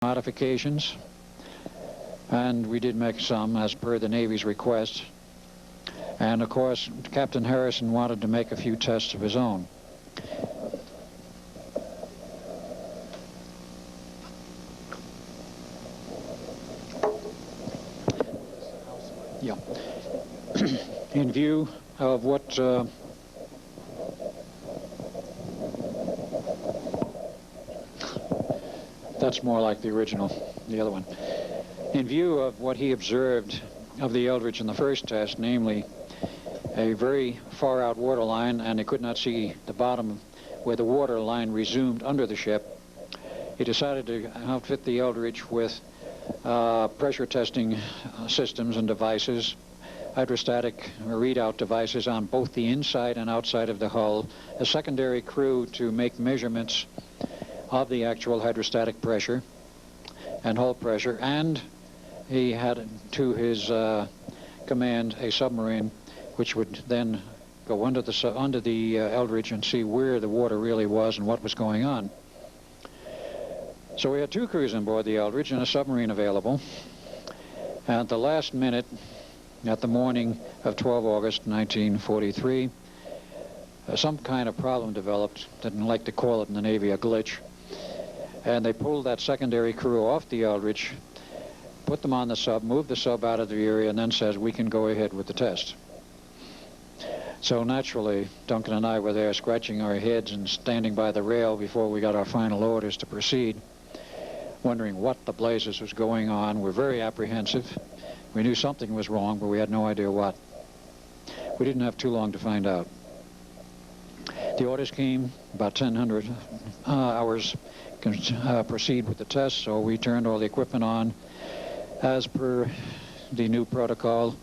modifications, and we did make some as per the Navy's request. And of course, Captain Harrison wanted to make a few tests of his own. Yeah. In view of what that's more like the original, the other one. In view of what he observed of the Eldridge in the first test, namely a very far out water line, and he could not see the bottom where the water line resumed under the ship, he decided to outfit the Eldridge with pressure testing systems and devices, hydrostatic readout devices on both the inside and outside of the hull, a secondary crew to make measurements of the actual hydrostatic pressure and hull pressure, and he had to his command a submarine which would then go under the Eldridge and see where the water really was and what was going on. So we had two crews on board the Eldridge and a submarine available. At the last minute, at the morning of 12 August 1943, some kind of problem developed. Didn't like to call it in the Navy a glitch. And they pulled that secondary crew off the Eldridge, put them on the sub, moved the sub out of the area, and then says, we can go ahead with the test. So naturally, Duncan and I were there scratching our heads and standing by the rail before we got our final orders to proceed, wondering what the blazes was going on. We're very apprehensive. We knew something was wrong, but we had no idea what. We didn't have too long to find out. The orders came about 1000 hours proceed with the test, so we turned all the equipment on as per the new protocol.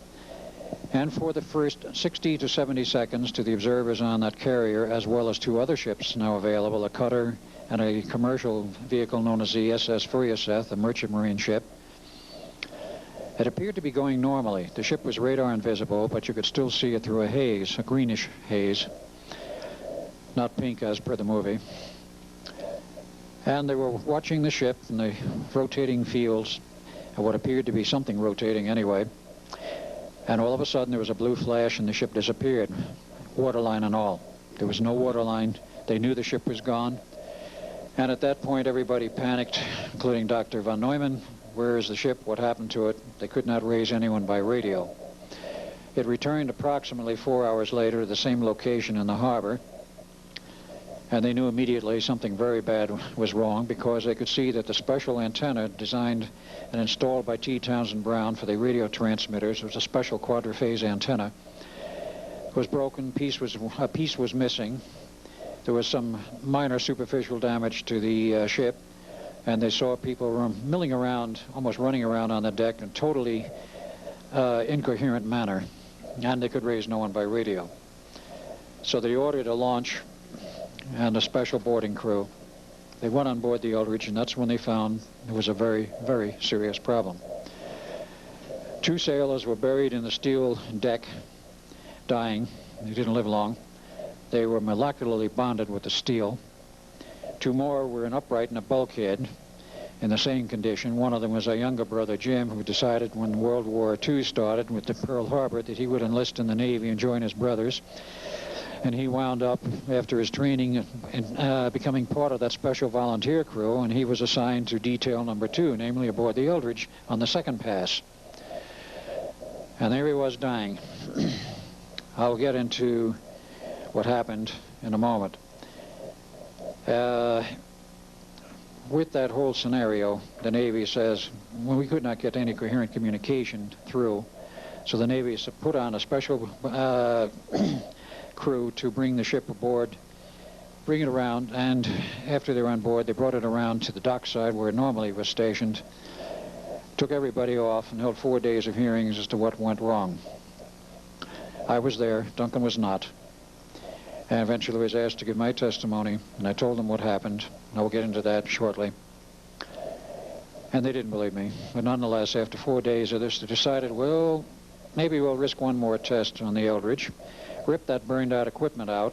And for the first 60 to 70 seconds to the observers on that carrier, as well as two other ships now available, a cutter and a commercial vehicle known as the SS Furiaseth, a merchant marine ship, it appeared to be going normally. The ship was radar invisible, but you could still see it through a haze, a greenish haze, not pink as per the movie. And they were watching the ship in the rotating fields, and what appeared to be something rotating anyway. And all of a sudden there was a blue flash and the ship disappeared, waterline and all. There was no waterline. They knew the ship was gone. And at that point everybody panicked, including Dr. von Neumann. Where is the ship? What happened to it? They could not raise anyone by radio. It returned approximately 4 hours later to the same location in the harbor. And they knew immediately something very bad was wrong, because they could see that the special antenna designed and installed by T. Townsend Brown for the radio transmitters, it was a special quadriphase antenna, was broken. A piece was missing. There was some minor superficial damage to the ship, and they saw people milling around, almost running around on the deck in a totally incoherent manner, and they could raise no one by radio. So they ordered a launch and a special boarding crew. They went on board the Eldridge, and that's when they found there was a very, very serious problem. Two sailors were buried in the steel deck, dying. They didn't live long. They were molecularly bonded with the steel. Two more were in upright in a bulkhead in the same condition. One of them was our younger brother, Jim, who decided when World War II started with the Pearl Harbor that he would enlist in the Navy and join his brothers. And he wound up, after his training, becoming part of that special volunteer crew, and he was assigned to detail number 2, namely aboard the Eldridge on the second pass. And there he was dying. I'll get into what happened in a moment. With that whole scenario, the Navy says, well, we could not get any coherent communication through, so the Navy put on a special crew to bring the ship aboard, bring it around, and after they were on board, they brought it around to the dockside where it normally was stationed, took everybody off, and held 4 days of hearings as to what went wrong. I was there, Duncan was not, and eventually was asked to give my testimony, and I told them what happened. I will get into that shortly. And they didn't believe me, but nonetheless, after 4 days of this, they decided, well, maybe we'll risk one more test on the Eldridge, rip that burned out equipment out,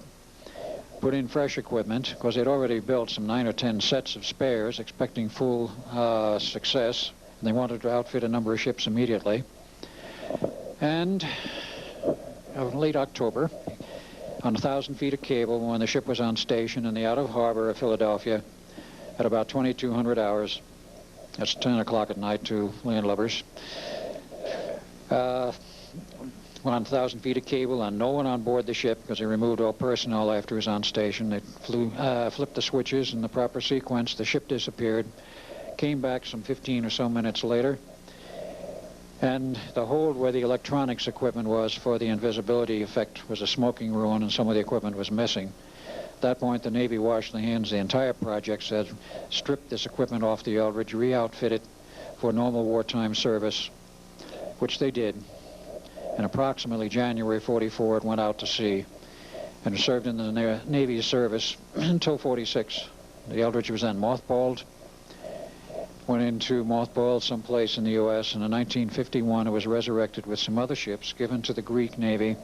put in fresh equipment, because they'd already built some 9 or 10 sets of spares, expecting full success. And they wanted to outfit a number of ships immediately. And late October, on 1,000 feet of cable, when the ship was on station in the out of harbor of Philadelphia at about 2200 hours, that's 10 o'clock at night to landlubbers, went on 1,000 feet of cable and no one on board the ship, because they removed all personnel after it was on station. They flipped the switches in the proper sequence. The ship disappeared, came back some 15 or so minutes later, and the hold where the electronics equipment was for the invisibility effect was a smoking ruin, and some of the equipment was missing. At that point, the Navy washed their hands. The entire project said, strip this equipment off the Eldridge, re-outfit it for normal wartime service, which they did. In approximately January 44, it went out to sea and served in the Navy's service until 46. The Eldridge was then mothballed, went into mothball someplace in the U.S., and in 1951 it was resurrected with some other ships given to the Greek Navy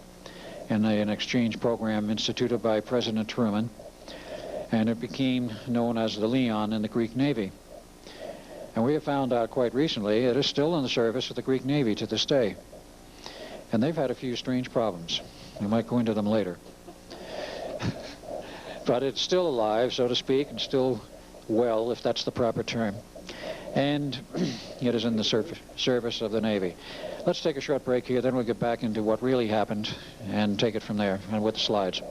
in an exchange program instituted by President Truman, and it became known as the Leon in the Greek Navy. And we have found out quite recently it is still in the service of the Greek Navy to this day. And they've had a few strange problems. We might go into them later. But it's still alive, so to speak, and still well, if that's the proper term. And it is in the service of the Navy. Let's take a short break here, then we'll get back into what really happened and take it from there, and with the slides.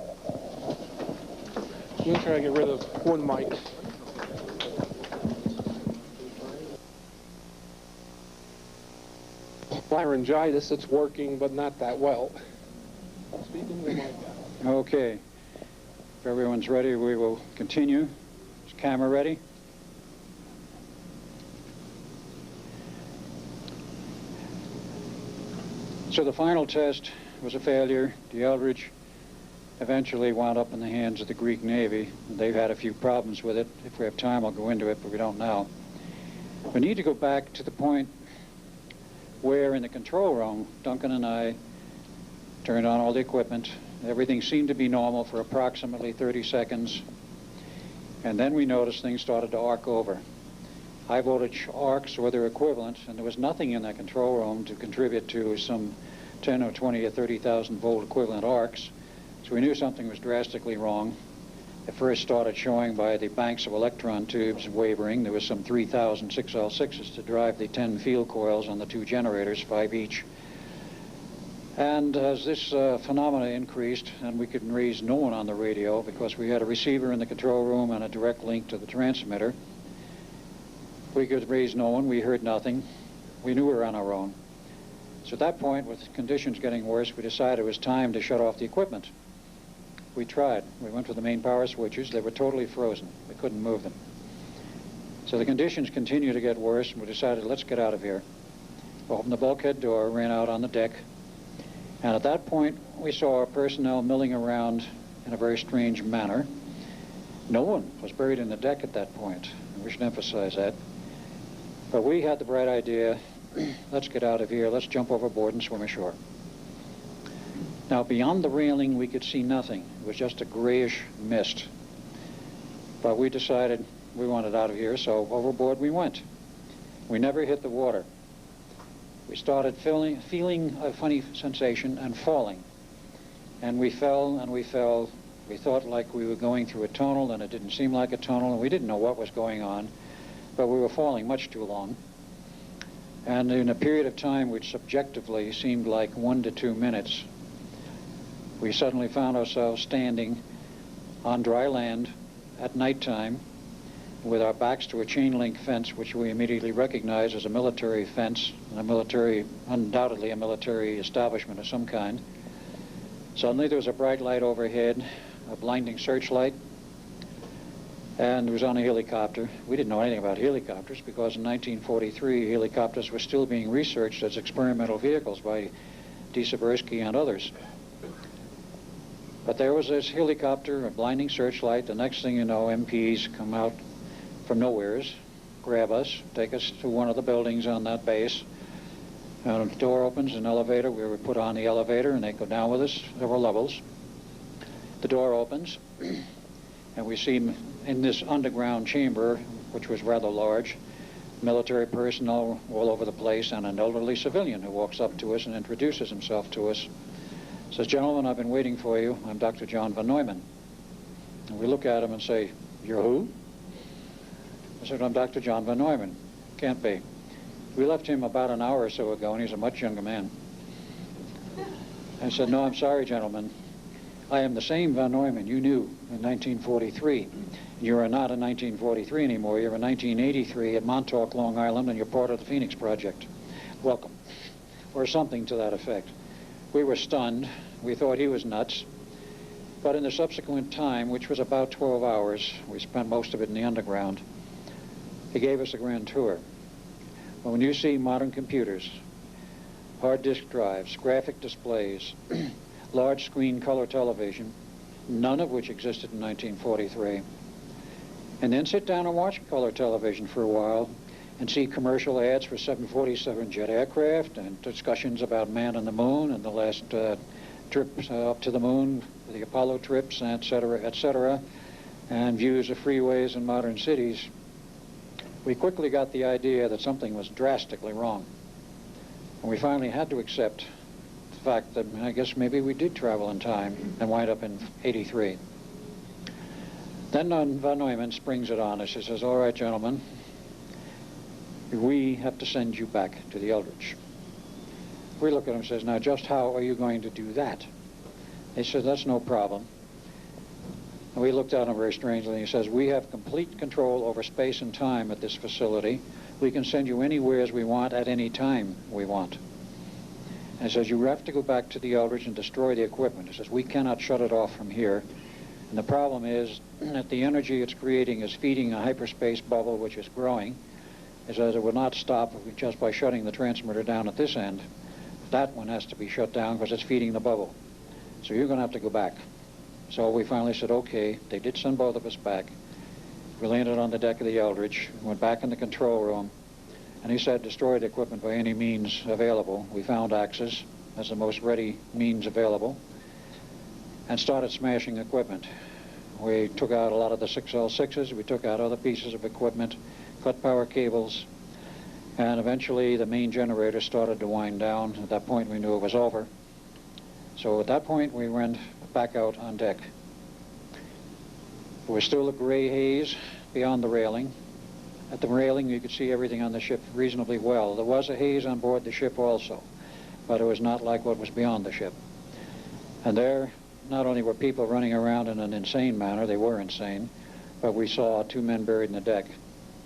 I'm going to try to get rid of one mic. Laryngitis, it's working, but not that well. Speaking of the mic. Okay. If everyone's ready, we will continue. Is the camera ready? So the final test was a failure. The Eldridge eventually wound up in the hands of the Greek Navy. They've had a few problems with it. If we have time, I'll go into it, but we don't now. We need to go back to the point where in the control room, Duncan and I turned on all the equipment. Everything seemed to be normal for approximately 30 seconds. And then we noticed things started to arc over. High voltage arcs or their equivalent, and there was nothing in that control room to contribute to some 10 or 20 or 30,000 volt equivalent arcs. So we knew something was drastically wrong. It first started showing by the banks of electron tubes wavering. There was some 3,000 6L6s to drive the 10 field coils on the 2 generators, 5 each. And as this phenomena increased, and we could raise no one on the radio because we had a receiver in the control room and a direct link to the transmitter, we could raise no one. We heard nothing. We knew we were on our own. So at that point, with conditions getting worse, we decided it was time to shut off the equipment. We tried. We went for the main power switches. They were totally frozen. We couldn't move them. So the conditions continued to get worse, and we decided, let's get out of here. We opened the bulkhead door, ran out on the deck, and at that point, we saw our personnel milling around in a very strange manner. No one was buried in the deck at that point. We should emphasize that. But we had the bright idea, let's get out of here, let's jump overboard and swim ashore. Now, beyond the railing, we could see nothing. It was just a grayish mist. But we decided we wanted out of here, so overboard we went. We never hit the water. We started feeling a funny sensation and falling. And we fell and we fell. We thought like we were going through a tunnel, and it didn't seem like a tunnel, and we didn't know what was going on. But we were falling much too long. And in a period of time which subjectively seemed like 1 to 2 minutes, we suddenly found ourselves standing on dry land at nighttime with our backs to a chain link fence, which we immediately recognized as a military fence, and undoubtedly a military establishment of some kind. Suddenly there was a bright light overhead, a blinding searchlight, and it was on a helicopter. We didn't know anything about helicopters because in 1943 helicopters were still being researched as experimental vehicles by D. Seversky and others. But there was this helicopter, a blinding searchlight. The next thing you know, MPs come out from nowheres, grab us, take us to one of the buildings on that base. And the door opens, an elevator. We were put on the elevator, and they go down with us several levels. The door opens, and we see in this underground chamber, which was rather large, military personnel all over the place, and an elderly civilian who walks up to us and introduces himself to us. Says, "Gentlemen, I've been waiting for you. I'm Dr. John von Neumann." And we look at him and say, "You're who?" I said, "I'm Dr. John von Neumann." "Can't be. We left him about an hour or so ago, and he's a much younger man." I said, "No, I'm sorry, gentlemen. I am the same von Neumann you knew in 1943. You are not in 1943 anymore. You're in 1983 at Montauk, Long Island, and you're part of the Phoenix Project. Welcome." Or something to that effect. We were stunned. We thought he was nuts. But in the subsequent time, which was about 12 hours, we spent most of it in the underground, he gave us a grand tour. Well, when you see modern computers, hard disk drives, graphic displays, large screen color television, none of which existed in 1943, and then sit down and watch color television for a while and see commercial ads for 747 jet aircraft and discussions about man on the moon and the last trips up to the moon, the Apollo trips, et cetera, and views of freeways in modern cities, we quickly got the idea that something was drastically wrong. And we finally had to accept the fact that I guess maybe we did travel in time and wind up in 83. Then von Neumann springs it on us. He says, "All right, gentlemen, we have to send you back to the Eldridge." We look at him and says, "Now, just how are you going to do that?" He says, "That's no problem." And we looked at him very strangely, and he says, "We have complete control over space and time at this facility. We can send you anywhere as we want at any time we want." And he says, "You have to go back to the Eldridge and destroy the equipment." He says, "We cannot shut it off from here. And the problem is that the energy it's creating is feeding a hyperspace bubble which is growing. He says it will not stop just by shutting the transmitter down at this end. That one has to be shut down because it's feeding the bubble. So you're going to have to go back." So we finally said, okay. They did send both of us back. We landed on the deck of the Eldridge, went back in the control room, and he said, "Destroy the equipment by any means available." We found axes as the most ready means available and started smashing equipment. We took out a lot of the 6L6s. We took out other pieces of equipment, cut power cables, and eventually the main generator started to wind down. At that point, we knew it was over. So at that point, we went back out on deck. There was still a gray haze beyond the railing. At the railing, you could see everything on the ship reasonably well. There was a haze on board the ship also, but it was not like what was beyond the ship. And there, not only were people running around in an insane manner, they were insane, but we saw 2 men buried in the deck,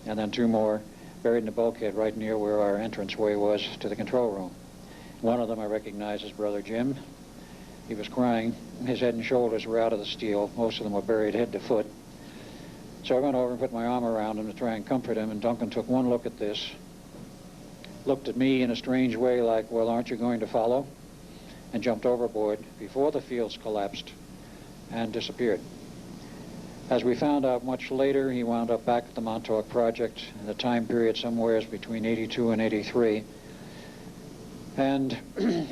and then 2 more buried in the bulkhead right near where our entranceway was to the control room. One of them I recognized as Brother Jim. He was crying. His head and shoulders were out of the steel. Most of them were buried head to foot. So I went over and put my arm around him to try and comfort him, and Duncan took one look at this, looked at me in a strange way like, "Well, aren't you going to follow?" and jumped overboard before the fields collapsed and disappeared. As we found out much later, he wound up back at the Montauk Project in the time period somewhere between 82 and 83. And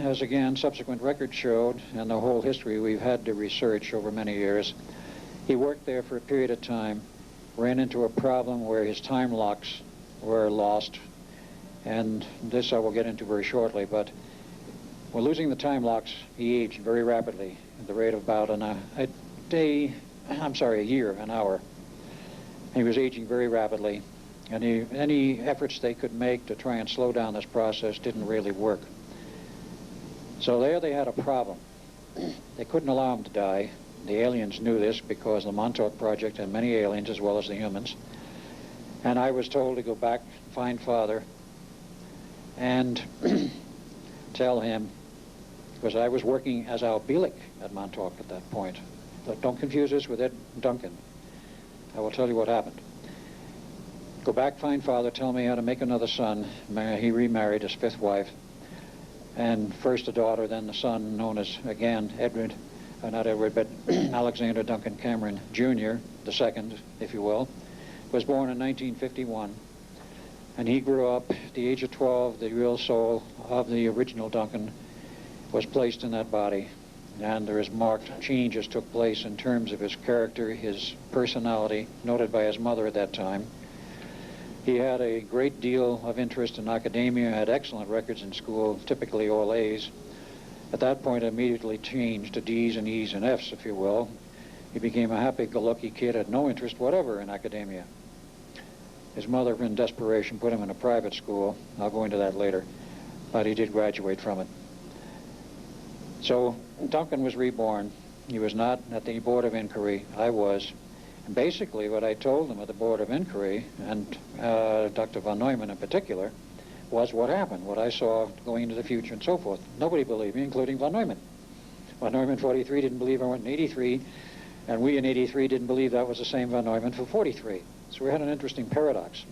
as again subsequent records showed, and the whole history we've had to research over many years, he worked there for a period of time, ran into a problem where his time locks were lost, and this I will get into very shortly, but when losing the time locks, he aged very rapidly at the rate of about a year, an hour. He was aging very rapidly, and any efforts they could make to try and slow down this process didn't really work. So there they had a problem. They couldn't allow him to die. The aliens knew this because the Montauk Project had many aliens as well as the humans. And I was told to go back, find Father, and tell him, because I was working as our Bielek at Montauk at that point. But don't confuse this with Ed Duncan. I will tell you what happened. Go back, find Father, tell me how to make another son. He remarried his 5th wife, and first a daughter, then the son known as, again, Alexander Duncan Cameron Jr., the second, if you will, was born in 1951. And he grew up at the age of 12. The real soul of the original Duncan was placed in that body. and there is marked changes took place in terms of his character, his personality, noted by his mother at that time. He had a great deal of interest in academia, had excellent records in school, typically all A's. At that point, immediately changed to D's and E's and F's, if you will. He became a happy-go-lucky kid, had no interest whatever in academia. His mother, in desperation, put him in a private school. I'll go into that later, but he did graduate from it. So Duncan was reborn. He was not at the Board of Inquiry. I was. And basically, what I told them at the Board of Inquiry, and Dr. von Neumann in particular, was what happened, what I saw going into the future and so forth. Nobody believed me, including von Neumann. Von Neumann 43 didn't believe I went in 83, and we in 83 didn't believe that was the same von Neumann for 43. So we had an interesting paradox.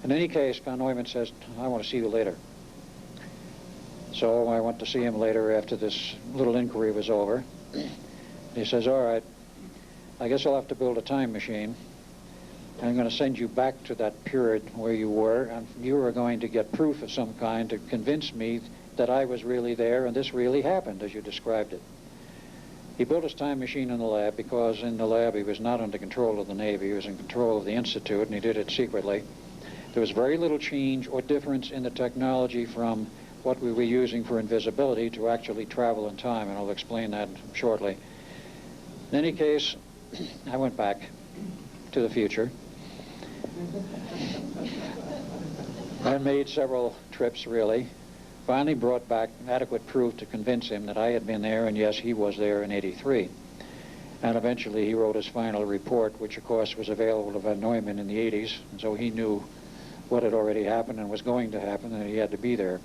In any case, von Neumann says, I want to see you later. So I went to see him later after this little inquiry was over. He says, all right, I guess I'll have to build a time machine. I'm going to send you back to that period where you were, and you are going to get proof of some kind to convince me that I was really there and this really happened, as you described it. He built his time machine in the lab because in the lab he was not under control of the Navy. He was in control of the Institute, and he did it secretly. There was very little change or difference in the technology from what we were using for invisibility to actually travel in time, and I'll explain that shortly. In any case, I went back to the future. I made several trips, really. Finally brought back adequate proof to convince him that I had been there, and yes, he was there in 83. And eventually he wrote his final report, which of course was available to von Neumann in the 80s, and so he knew what had already happened and was going to happen, and he had to be there.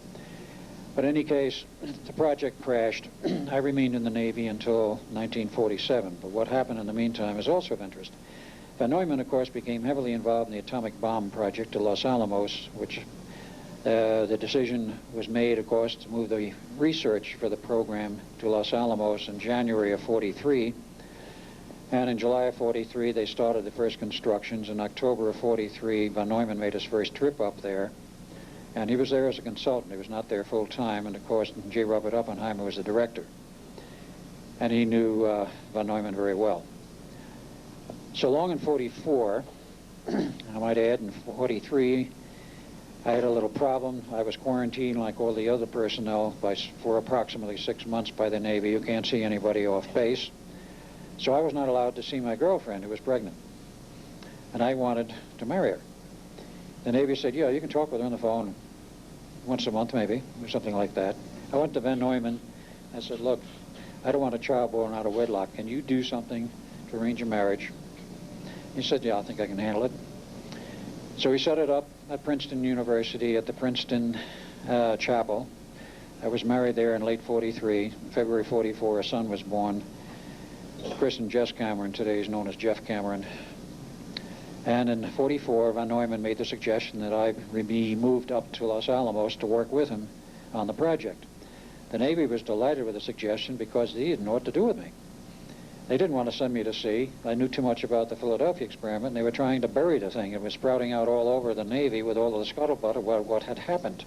But in any case, the project crashed. I remained in the Navy until 1947, but what happened in the meantime is also of interest. Von Neumann, of course, became heavily involved in the atomic bomb project at Los Alamos, which the decision was made, of course, to move the research for the program to Los Alamos in January of 43. And in July of 43, they started the first constructions. In October of 43, von Neumann made his first trip up there. And he was there as a consultant. He was not there full time. And of course, J. Robert Oppenheimer was the director. And he knew von Neumann very well. So long in 44, I might add, in 43, I had a little problem. I was quarantined like all the other personnel for approximately 6 months by the Navy. You can't see anybody off base. So I was not allowed to see my girlfriend, who was pregnant. And I wanted to marry her. The Navy said, yeah, you can talk with her on the phone once a month maybe, or something like that. I went to von Neumann. I said, look, I don't want a child born out of wedlock. Can you do something to arrange a marriage? He said, yeah, I think I can handle it. So he set it up at Princeton University at the Princeton Chapel. I was married there in late 43. In February 44, a son was born. Christened Jess Cameron, today is known as Jeff Cameron. And in 44, von Neumann made the suggestion that I be moved up to Los Alamos to work with him on the project. The Navy was delighted with the suggestion because they didn't know what to do with me. They didn't want to send me to sea. I knew too much about the Philadelphia Experiment, and they were trying to bury the thing. It was sprouting out all over the Navy with all of the scuttlebutt of what had happened.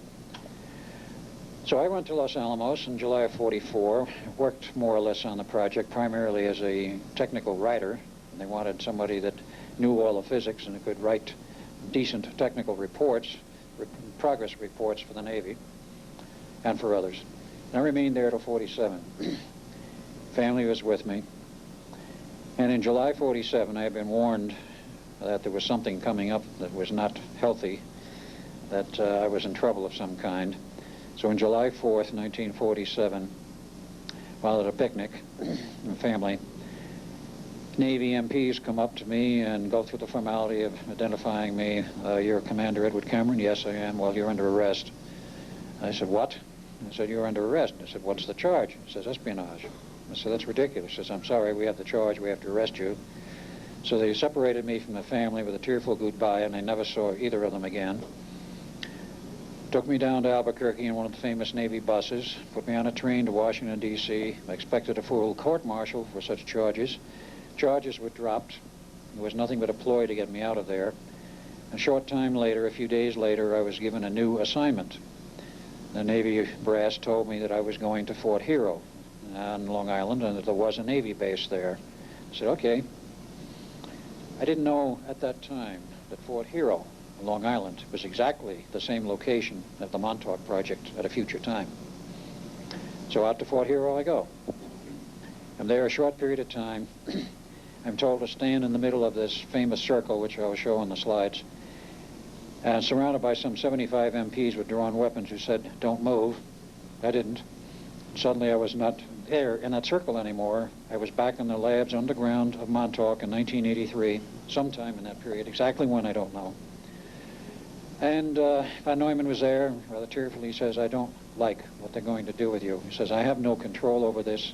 So I went to Los Alamos in July of 44, worked more or less on the project, primarily as a technical writer. They wanted somebody that knew all the physics and could write decent technical reports, progress reports for the Navy and for others. And I remained there till 47. Family was with me. And in July 47, I had been warned that there was something coming up that was not healthy, that I was in trouble of some kind. So on July 4th, 1947, while at a picnic, the family, Navy MPs come up to me and go through the formality of identifying me. You're Commander Edward Cameron? Yes, I am. Well, you're under arrest. I said, what? I said, you're under arrest. I said, what's the charge? He says, espionage. I said, that's ridiculous. He says, I'm sorry, we have the charge, we have to arrest you. So they separated me from the family with a tearful goodbye, and I never saw either of them again. Took me down to Albuquerque in one of the famous Navy buses, put me on a train to Washington, D.C. I expected a full court-martial for such charges. Charges were dropped. There was nothing but a ploy to get me out of there. A short time later, a few days later, I was given a new assignment. The Navy brass told me that I was going to Fort Hero. on Long Island and that there was a Navy base there. I said, okay. I didn't know at that time that Fort Hero, Long Island, was exactly the same location of the Montauk project at a future time. So out to Fort Hero I go. I'm there a short period of time. I'm told to stand in the middle of this famous circle, which I will show on the slides, and surrounded by some 75 MPs with drawn weapons who said, don't move. I didn't. Suddenly I was not there in that circle anymore. I was back in the labs underground of Montauk in 1983, sometime in that period. Exactly when, I don't know. And Von Neumann was there, rather tearfully. He says, I don't like what they're going to do with you. He says, I have no control over this.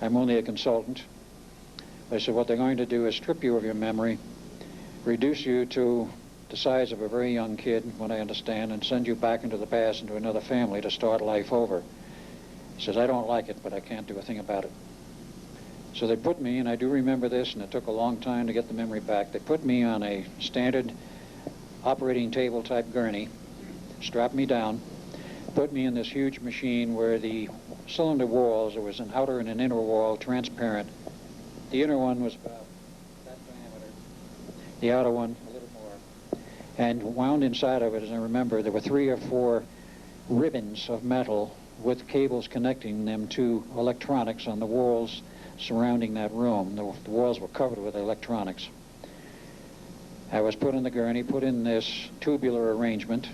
I'm only a consultant. They said, what they're going to do is strip you of your memory, reduce you to the size of a very young kid, what I understand, and send you back into the past, into another family to start life over. He says, I don't like it, but I can't do a thing about it. So they put me, and I do remember this, and it took a long time to get the memory back. They put me on a standard operating table type gurney, strapped me down, put me in this huge machine where the cylinder walls, there was an outer and an inner wall, transparent. The inner one was about that diameter, the outer one a little more. And wound inside of it, as I remember, there were 3 or 4 ribbons of metal with cables connecting them to electronics on the walls surrounding that room. The walls were covered with electronics. I was put in the gurney, put in this tubular arrangement.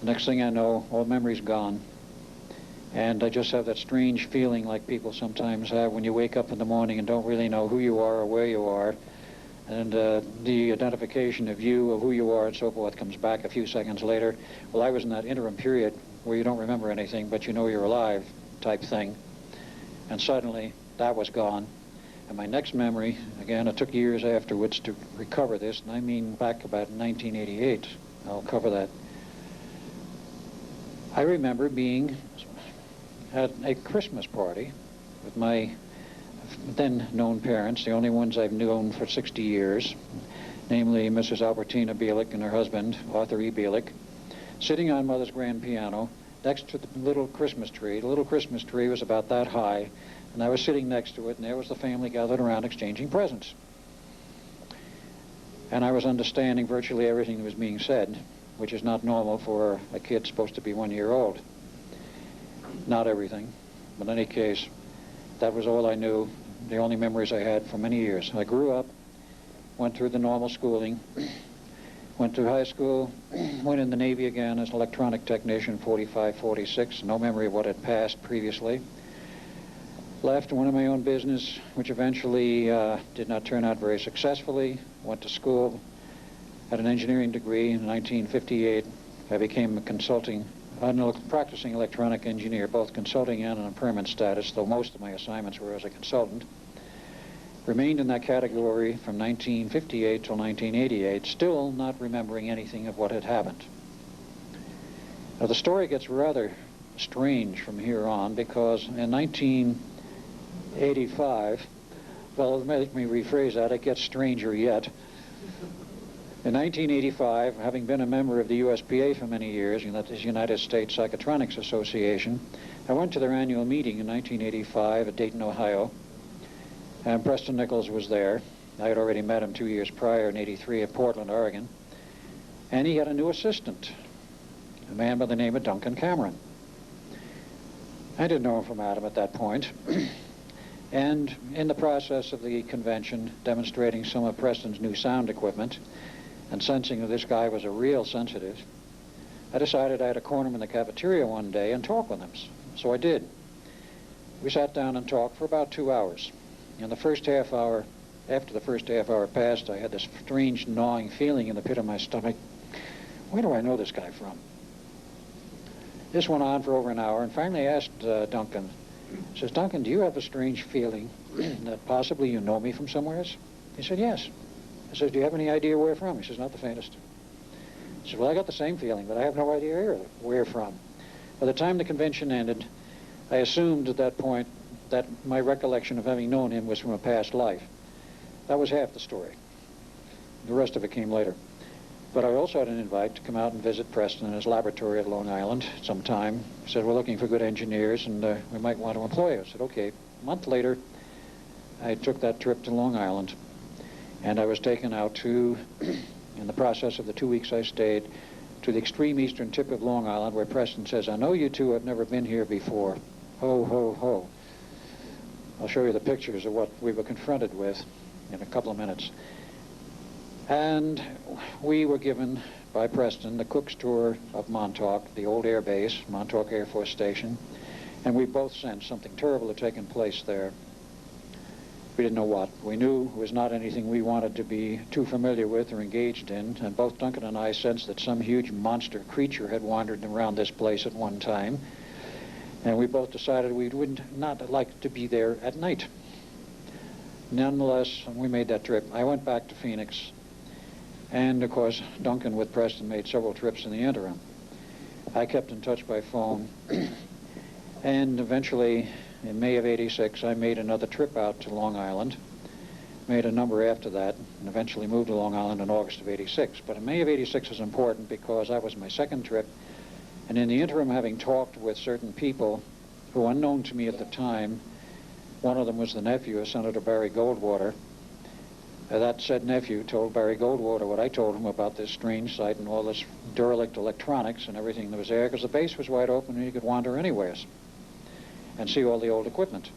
The next thing I know, all memory's gone. And I just have that strange feeling like people sometimes have when you wake up in the morning and don't really know who you are or where you are. And the identification of you, of who you are and so forth comes back a few seconds later. Well, I was in that interim period where you don't remember anything, but you know you're alive type thing. And suddenly, that was gone. And my next memory, again, it took years afterwards to recover this, and I mean back about 1988. I'll cover that. I remember being at a Christmas party with my then known parents, the only ones I've known for 60 years, namely Mrs. Albertina Bielek and her husband, Arthur E. Bielek, sitting on Mother's grand piano next to the little Christmas tree. The little Christmas tree was about that high, and I was sitting next to it, and there was the family gathered around exchanging presents. And I was understanding virtually everything that was being said, which is not normal for a kid supposed to be 1 year old. Not everything, but in any case, that was all I knew, the only memories I had for many years. I grew up, went through the normal schooling, went to high school, went in the Navy again as an electronic technician, 45, 46, no memory of what had passed previously. Left, went in my own business, which eventually did not turn out very successfully. Went to school, had an engineering degree in 1958. I became a practicing electronic engineer, both consulting and on a permanent status, though most of my assignments were as a consultant. Remained in that category from 1958 till 1988, still not remembering anything of what had happened. Now, the story gets rather strange from here on, because in 1985, well, let me rephrase that, it gets stranger yet. In 1985, having been a member of the USPA for many years, that is United States Psychotronics Association, I went to their annual meeting in 1985 at Dayton, Ohio, and Preston Nichols was there. I had already met him 2 years prior in '83 at Portland, Oregon, and he had a new assistant, a man by the name of Duncan Cameron. I didn't know him from Adam at that point. And in the process of the convention, demonstrating some of Preston's new sound equipment, and sensing that this guy was a real sensitive, I decided I had to corner him in the cafeteria one day and talk with him. So I did. We sat down and talked for about 2 hours. In the first half hour, after the first half hour passed, I had this strange gnawing feeling in the pit of my stomach. Where do I know this guy from? This went on for over an hour, and finally I asked Duncan, I says, Duncan, do you have a strange feeling that possibly you know me from somewhere? He said, yes. I says, do you have any idea where from? He says, not the faintest. I said, well, I got the same feeling, but I have no idea where from. By the time the convention ended, I assumed at that point that my recollection of having known him was from a past life. That was half the story. The rest of it came later. But I also had an invite to come out and visit Preston in his laboratory at Long Island sometime. He said, we're looking for good engineers, and we might want to employ you. I said, okay. A month later, I took that trip to Long Island, and I was taken out to, in the process of the 2 weeks I stayed, to the extreme eastern tip of Long Island, where Preston says, I know you two have never been here before. Ho, ho, ho. I'll show you the pictures of what we were confronted with in a couple of minutes. And we were given by Preston the cook's tour of Montauk, the old air base, Montauk Air Force Station, and we both sensed something terrible had taken place there. We didn't know what. We knew it was not anything we wanted to be too familiar with or engaged in, and both Duncan and I sensed that some huge monster creature had wandered around this place at one time, and we both decided we would not like to be there at night. Nonetheless, we made that trip. I went back to Phoenix, and of course, Duncan with Preston made several trips in the interim. I kept in touch by phone, and eventually, in May of '86, I made another trip out to Long Island, made a number after that, and eventually moved to Long Island in August of '86. But in May of '86 is important because that was my second trip, and in the interim, having talked with certain people who were unknown to me at the time, one of them was the nephew of Senator Barry Goldwater. That said nephew told Barry Goldwater what I told him about this strange site and all this derelict electronics and everything that was there, because the base was wide open and you could wander anywhere and see all the old equipment.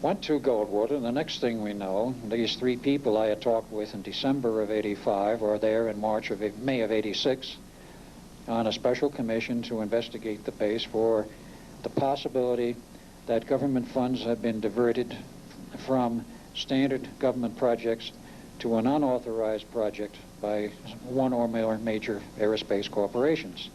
Went to Goldwater, and the next thing we know, these three people I had talked with in December of '85 are there in May of '86 on a special commission to investigate the base for the possibility that government funds had been diverted from standard government projects to an unauthorized project by one or more major aerospace corporations.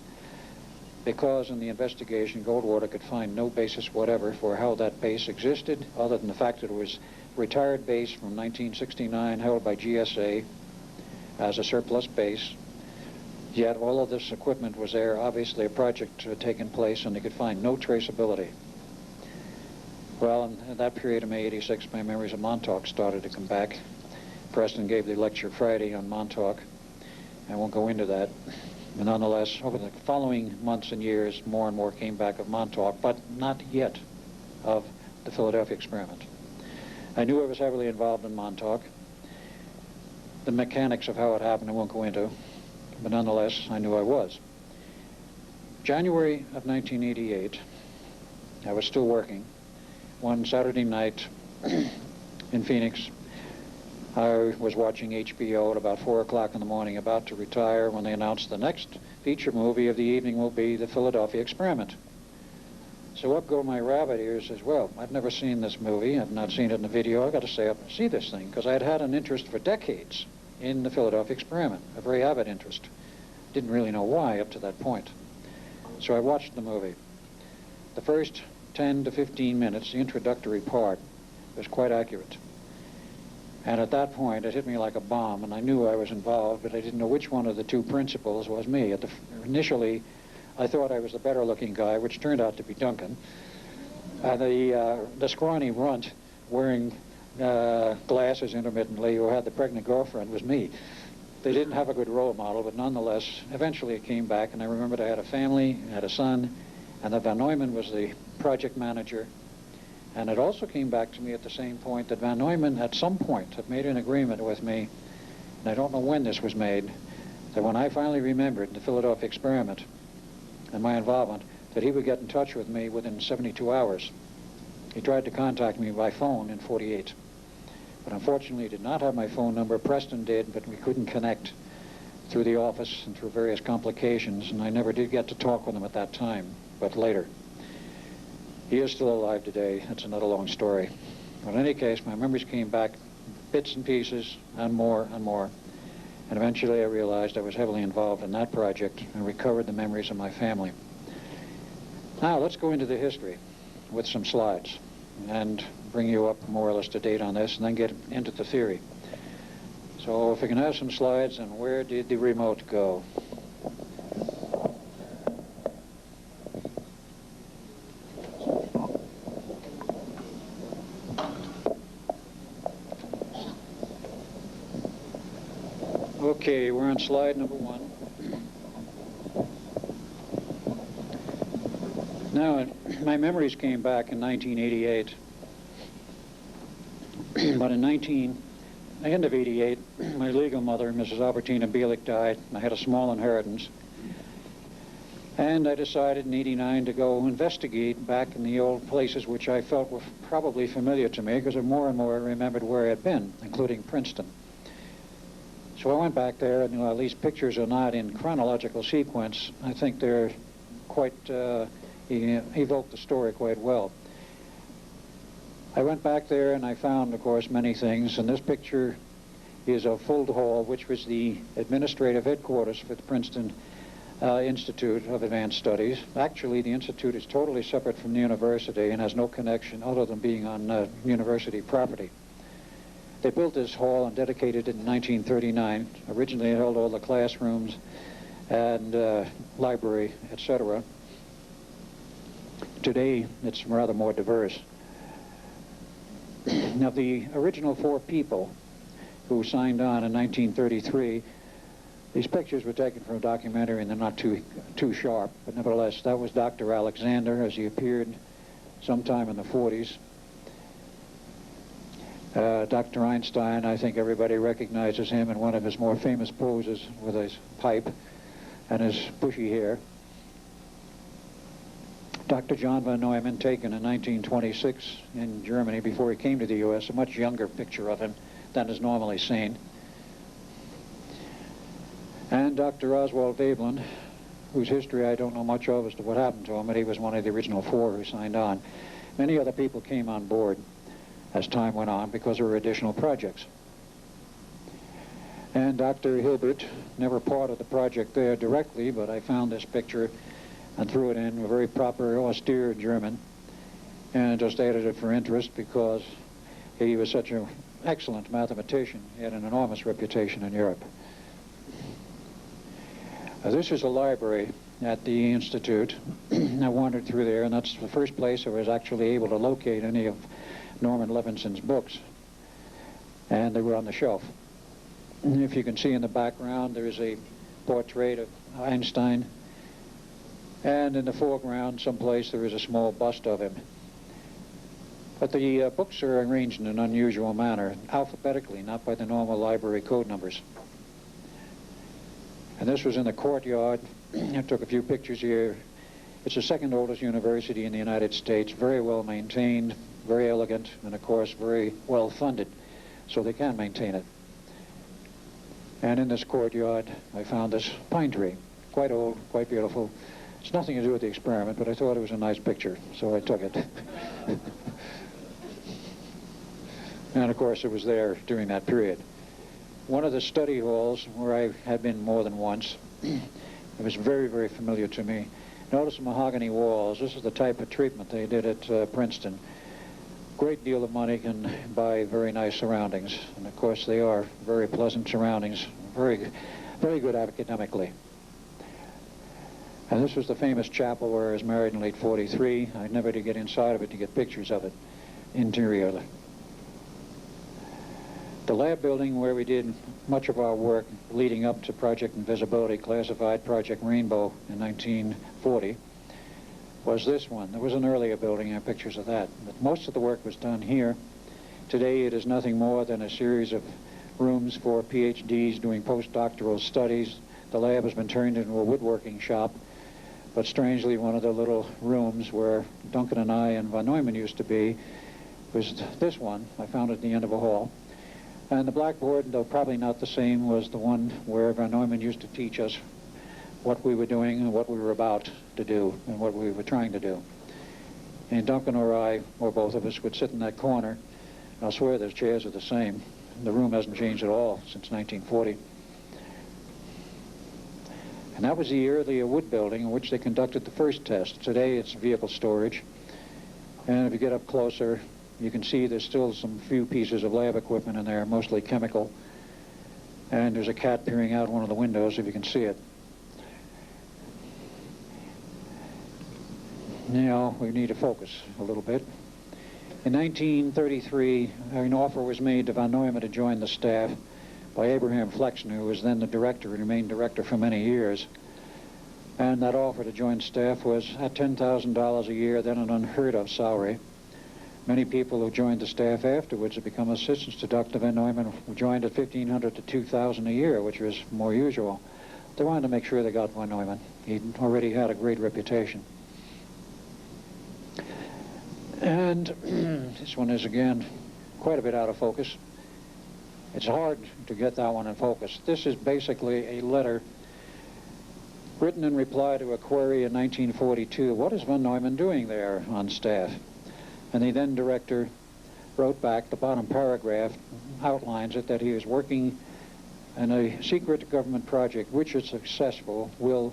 Because in the investigation, Goldwater could find no basis whatever for how that base existed, other than the fact that it was a retired base from 1969 held by GSA as a surplus base. Yet all of this equipment was there. Obviously a project had taken place, and they could find no traceability. Well, in that period of May '86, my memories of Montauk started to come back. Preston gave the lecture Friday on Montauk. I won't go into that. But nonetheless, over the following months and years, more and more came back of Montauk, but not yet of the Philadelphia Experiment. I knew I was heavily involved in Montauk. The mechanics of how it happened I won't go into, but nonetheless, I knew I was. January of 1988, I was still working. One Saturday night in Phoenix, I was watching HBO at about 4 o'clock in the morning, about to retire, when they announced the next feature movie of the evening will be the Philadelphia Experiment. So up go my rabbit ears as well. I've never seen this movie. I've not seen it in the video. I've got to stay up and see this thing, because I'd had an interest for decades in the Philadelphia Experiment, a very avid interest. Didn't really know why up to that point. So I watched the movie. The first 10 to 15 minutes, the introductory part, was quite accurate. And at that point, it hit me like a bomb, and I knew I was involved, but I didn't know which one of the two principals was me. Initially, I thought I was the better-looking guy, which turned out to be Duncan. The scrawny runt wearing glasses intermittently, who had the pregnant girlfriend, was me. They didn't have a good role model, but nonetheless, eventually it came back, and I remembered I had a family, I had a son, and that Van Neumann was the project manager. And it also came back to me at the same point that Van Neumann at some point had made an agreement with me, and I don't know when this was made, that when I finally remembered the Philadelphia Experiment and my involvement, that he would get in touch with me within 72 hours. He tried to contact me by phone in 48. But unfortunately, he did not have my phone number. Preston did, but we couldn't connect through the office and through various complications, and I never did get to talk with him at that time, but later. He is still alive today. That's another long story. But in any case, my memories came back, bits and pieces, and more and more. And eventually I realized I was heavily involved in that project and recovered the memories of my family. Now, let's go into the history with some slides and bring you up more or less to date on this, and then get into the theory. So if we can have some slides, and where did the remote go? Okay, we're on on slide number 1. Now, my memories came back in 1988. But in the end of 88, my legal mother, Mrs. Albertina Bielek, died. I had a small inheritance. And I decided in 89 to go investigate back in the old places which I felt were probably familiar to me, because more and more I remembered where I had been, including Princeton. So I went back there, and while these pictures are not in chronological sequence, I think they're quite, evoke the story quite well. I went back there and I found, of course, many things, and this picture is of Fuld Hall, which was the administrative headquarters for the Princeton Institute of Advanced Studies. Actually, the institute is totally separate from the university and has no connection other than being on university property. They built this hall and dedicated it in 1939. Originally, it held all the classrooms and library, etc. Today, it's rather more diverse. Now, the original 4 people who signed on in 1933, these pictures were taken from a documentary and they're not too sharp, but nevertheless, that was Dr. Alexander as he appeared sometime in the 40s. Dr. Einstein, I think everybody recognizes him in one of his more famous poses with his pipe and his bushy hair. Dr. John von Neumann, taken in 1926 in Germany before he came to the U.S., a much younger picture of him than is normally seen. And Dr. Oswald Veblen, whose history I don't know much of as to what happened to him, but he was one of the original 4 who signed on. Many other people came on board as time went on because there were additional projects. And Dr. Hilbert, never part of the project there directly, but I found this picture and threw it in, a very proper, austere German, and just added it for interest because he was such an excellent mathematician. He had an enormous reputation in Europe. This is a library at the Institute. I wandered through there, and that's the first place I was actually able to locate any of Norman Levinson's books, and they were on the shelf. And if you can see in the background, there is a portrait of Einstein, and in the foreground, someplace, there is a small bust of him. But the books are arranged in an unusual manner, alphabetically, not by the normal library code numbers. And this was in the courtyard. I took a few pictures here. It's the 2nd oldest university in the United States, very well maintained, very elegant, and of course, very well funded, so they can maintain it. And in this courtyard, I found this pine tree, quite old, quite beautiful. It's nothing to do with the experiment, but I thought it was a nice picture, so I took it. And of course, it was there during that period. One of the study halls, where I had been more than once, it was very, very familiar to me. Notice the mahogany walls. This is the type of treatment they did at Princeton. Great deal of money can buy very nice surroundings. And of course, they are very pleasant surroundings, very, very good academically. And this was the famous chapel where I was married in late 43. I never did get inside of it to get pictures of it interiorly. The lab building where we did much of our work leading up to Project Invisibility, classified Project Rainbow in 1940, was this one. There was an earlier building, I have pictures of that. But most of the work was done here. Today it is nothing more than a series of rooms for PhDs doing postdoctoral studies. The lab has been turned into a woodworking shop. But strangely, one of the little rooms where Duncan and I and von Neumann used to be was this one. I found it at the end of a hall. And the blackboard, though probably not the same, was the one where von Neumann used to teach us what we were doing and what we were about to do and what we were trying to do. And Duncan or I, or both of us, would sit in that corner. I'll swear those chairs are the same. The room hasn't changed at all since 1940. And that was the year of the wood building in which they conducted the first test. Today it's vehicle storage. And if you get up closer, you can see there's still some few pieces of lab equipment in there, mostly chemical. And there's a cat peering out one of the windows, if you can see it. Now, we need to focus a little bit. In 1933, an offer was made to von Neumann to join the staff, by Abraham Flexner, who was then the director and remained director for many years. And that offer to join staff was at $10,000 a year, then an unheard of salary. Many people who joined the staff afterwards have become assistants to Dr. Van Neumann, who joined at $1,500 to $2,000 a year, which was more usual. They wanted to make sure they got Van Neumann. He already had a great reputation. And this one is, again, quite a bit out of focus. It's hard to get that one in focus. This is basically a letter written in reply to a query in 1942. What is Van Neumann doing there on staff? And the then director wrote back, the bottom paragraph outlines it, that he is working in a secret government project which, if successful, will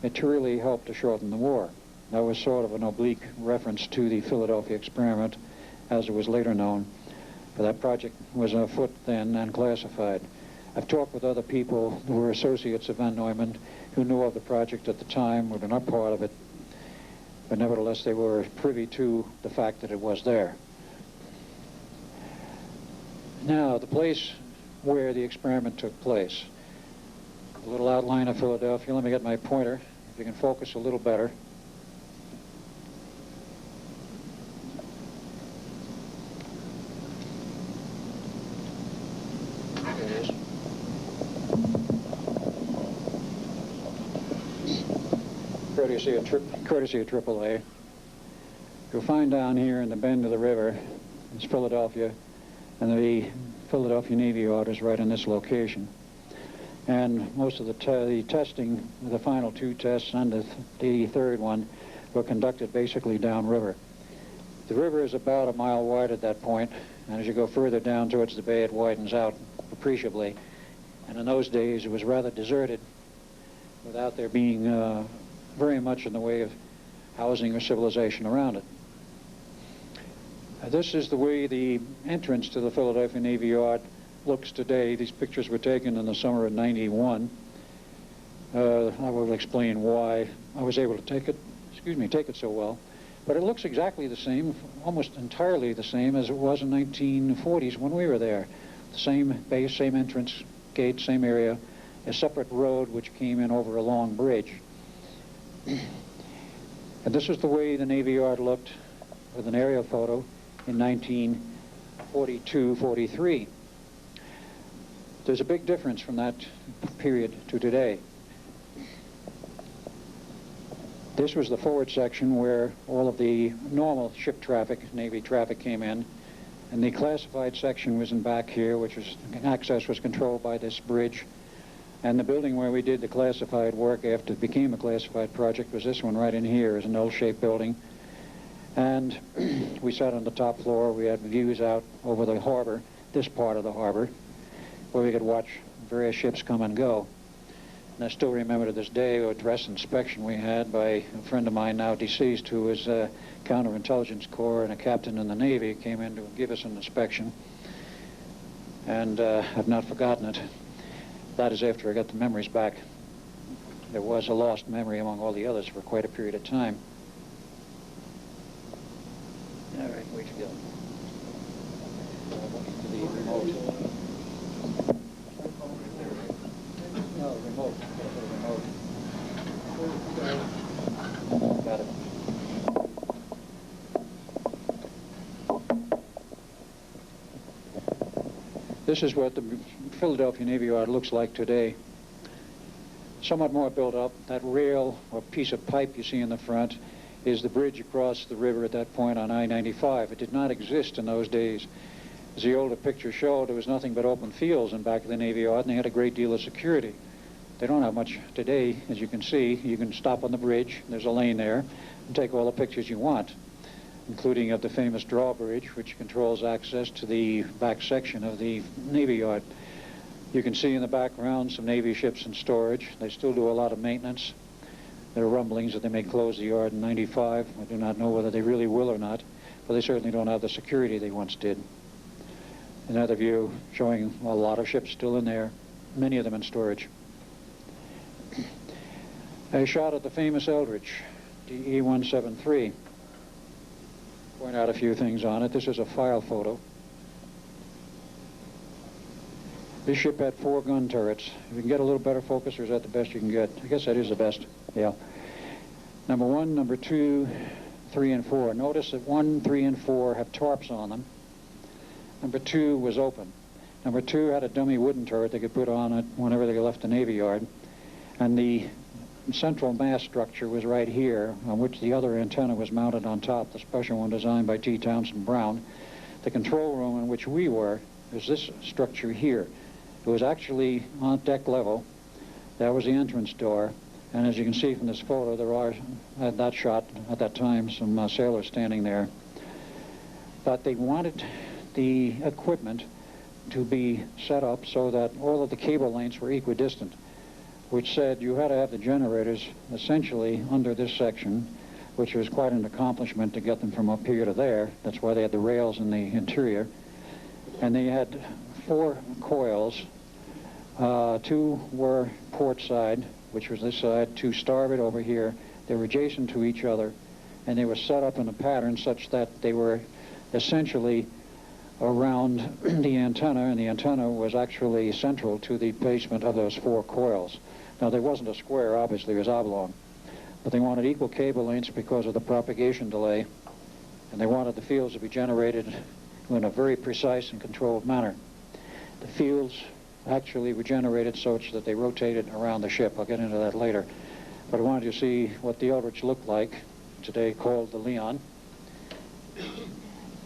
materially help to shorten the war. That was sort of an oblique reference to the Philadelphia Experiment, as it was later known. But that project was afoot then and classified. I've talked with other people who were associates of Van Neumann who knew of the project at the time, who were not part of it, but nevertheless they were privy to the fact that it was there. Now, the place where the experiment took place. A little outline of Philadelphia. Let me get my pointer, if you can focus a little better. There it is. Courtesy of AAA. You'll find down here in the bend of the river, it's Philadelphia, and the Philadelphia Navy Yard is right in this location. And most of the testing, the final two tests and the third one, were conducted basically downriver. The river is about a mile wide at that point, and as you go further down towards the bay, it widens out appreciably. And in those days, it was rather deserted, without there being very much in the way of housing or civilization around it. This is the way the entrance to the Philadelphia Navy Yard looks today. These pictures were taken in the summer of '91. I will explain why I was able to take it so well. But it looks exactly the same, almost entirely the same as it was in 1940s when we were there. The same base, same entrance gate, same area, a separate road which came in over a long bridge. And this is the way the Navy Yard looked with an aerial photo in 1942-43. There's a big difference from that period to today. This was the forward section where all of the normal ship traffic, Navy traffic, came in, and the classified section was in back here, which was, access was controlled by this bridge. And the building where we did the classified work after it became a classified project was this one right in here. It's an L-shaped building. And we sat on the top floor. We had views out over the harbor, this part of the harbor, where we could watch various ships come and go. And I still remember to this day a dress inspection we had by a friend of mine now deceased, who was a counterintelligence corps and a captain in the Navy, came in to give us an inspection. And I've not forgotten it. That is after I got the memories back. There was a lost memory among all the others for quite a period of time. All right, where'd you go? To the remote. No, remote. Remote. Got it. This is what the Philadelphia Navy Yard looks like today. Somewhat more built up. That rail or piece of pipe you see in the front is the bridge across the river at that point on I-95. It did not exist in those days. As the older pictures showed, there was nothing but open fields in back of the Navy Yard, and they had a great deal of security. They don't have much today, as you can see. You can stop on the bridge, there's a lane there, and take all the pictures you want, including of the famous drawbridge, which controls access to the back section of the Navy Yard. You can see in the background some Navy ships in storage. They still do a lot of maintenance. There are rumblings that they may close the yard in '95. I do not know whether they really will or not, but they certainly don't have the security they once did. Another view showing a lot of ships still in there, many of them in storage. A shot at the famous Eldridge, DE-173. Point out a few things on it. This is a file photo. This ship had 4 gun turrets. If you can get a little better focus, or is that the best you can get? I guess that is the best. Yeah. Number 1, number 2, 3, and 4. Notice that 1, 3, and 4 have tarps on them. Number 2 was open. Number 2 had a dummy wooden turret they could put on it whenever they left the Navy Yard. And the central mass structure was right here, on which the other antenna was mounted on top, the special one designed by T. Brown. The control room in which we were is this structure here. It was actually on deck level. That was the entrance door. And as you can see from this photo, there are, at that shot, at that time, some sailors standing there. But they wanted the equipment to be set up so that all of the cable lengths were equidistant, which said you had to have the generators essentially under this section, which was quite an accomplishment to get them from up here to there. That's why they had the rails in the interior. And they had 4 coils. 2 were port side, which was this side, 2 starboard over here. They were adjacent to each other, and they were set up in a pattern such that they were essentially around the antenna, and the antenna was actually central to the placement of those 4 coils. Now, there wasn't a square, obviously, it was oblong, but they wanted equal cable lengths because of the propagation delay, and they wanted the fields to be generated in a very precise and controlled manner. The fields actually were generated such that they rotated around the ship. I'll get into that later. But I wanted you to see what the Eldridge looked like, today called the Leon.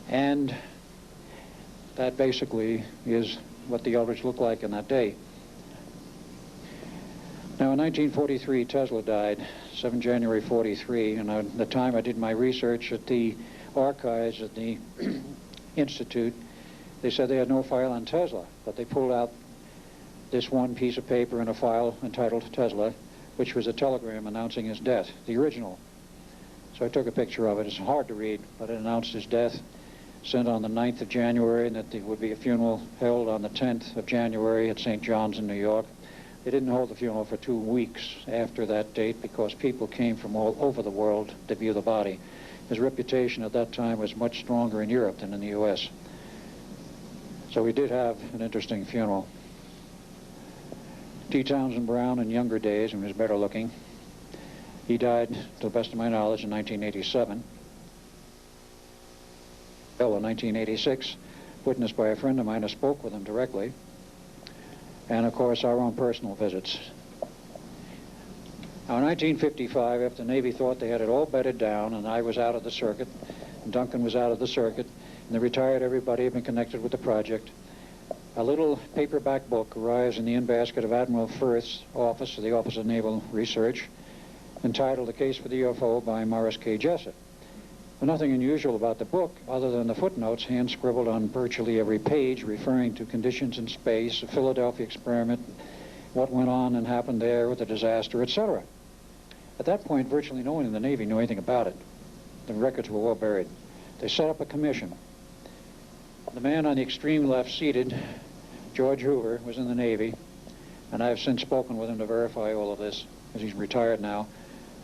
And that basically is what the Eldridge looked like in that day. Now, in 1943, Tesla died, 7 January 43, and at the time I did my research at the archives at the Institute, they said they had no file on Tesla, but they pulled out this one piece of paper in a file entitled Tesla, which was a telegram announcing his death, the original. So I took a picture of it. It's hard to read, but it announced his death, sent on the 9th of January, and that there would be a funeral held on the 10th of January at St. John's in New York. They didn't hold the funeral for 2 weeks after that date because people came from all over the world to view the body. His reputation at that time was much stronger in Europe than in the U.S. So we did have an interesting funeral. T. Townsend Brown in younger days, when he was better looking, he died, to the best of my knowledge, in 1987. Well, in 1986, witnessed by a friend of mine who spoke with him directly, and of course our own personal visits. Now, in 1955, after the Navy thought they had it all bedded down, and I was out of the circuit, and Duncan was out of the circuit, and they retired everybody who had been connected with the project, a little paperback book arrives in the in-basket of Admiral Firth's office, the Office of Naval Research, entitled The Case for the UFO by Morris K. Jessup. But nothing unusual about the book other than the footnotes hand-scribbled on virtually every page referring to conditions in space, the Philadelphia Experiment, what went on and happened there with the disaster, etc. At that point, virtually no one in the Navy knew anything about it. The records were well buried. They set up a commission. The man on the extreme left seated, George Hoover, was in the Navy, and I have since spoken with him to verify all of this, as he's retired now.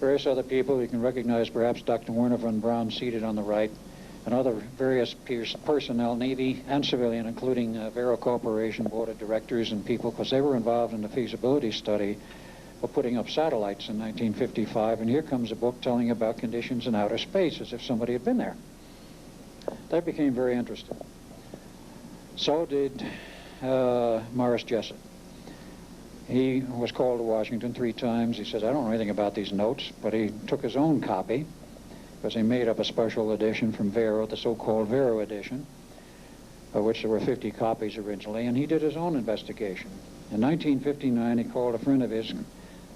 Various other people, you can recognize perhaps Dr. Werner von Braun seated on the right, and other various personnel, Navy and civilian, including Vero Corporation Board of Directors and people, because they were involved in the feasibility study of putting up satellites in 1955, and here comes a book telling about conditions in outer space, as if somebody had been there. That became very interesting. So did Morris Jessup. He was called to Washington 3 times. He says, I don't know anything about these notes, but he took his own copy, because he made up a special edition from Vero, the so-called Vero edition, of which there were 50 copies originally, and he did his own investigation. In 1959, he called a friend of his,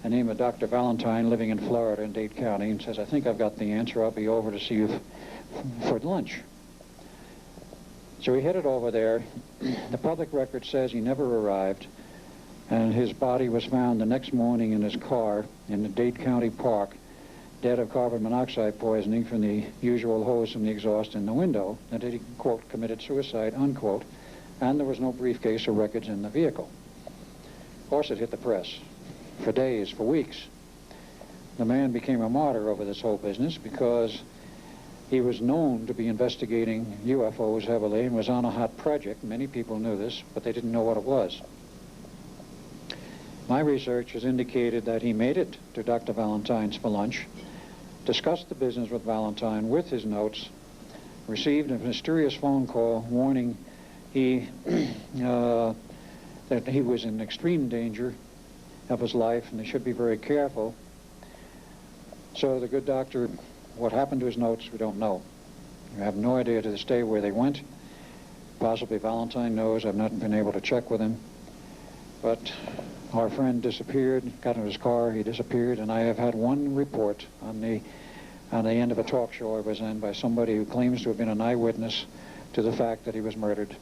the name of Dr. Valentine, living in Florida in Dade County, and says, I think I've got the answer. I'll be over to see you for lunch. So he headed over there. The public record says he never arrived, and his body was found the next morning in his car in the Dade County Park, dead of carbon monoxide poisoning from the usual hose from the exhaust in the window, and that he, quote, committed suicide, unquote, and there was no briefcase or records in the vehicle. Of course, it hit the press for days, for weeks. The man became a martyr over this whole business because he was known to be investigating UFOs heavily and was on a hot project. Many people knew this, but they didn't know what it was. My research has indicated that he made it to Dr. Valentine's for lunch, discussed the business with Valentine with his notes, received a mysterious phone call warning he that he was in extreme danger of his life and he should be very careful. So the good doctor, what happened to his notes, we don't know. We have no idea to this day where they went. Possibly Valentine knows. I've not been able to check with him. But our friend disappeared, got in his car, he disappeared, and I have had one report on the end of a talk show I was in by somebody who claims to have been an eyewitness to the fact that he was murdered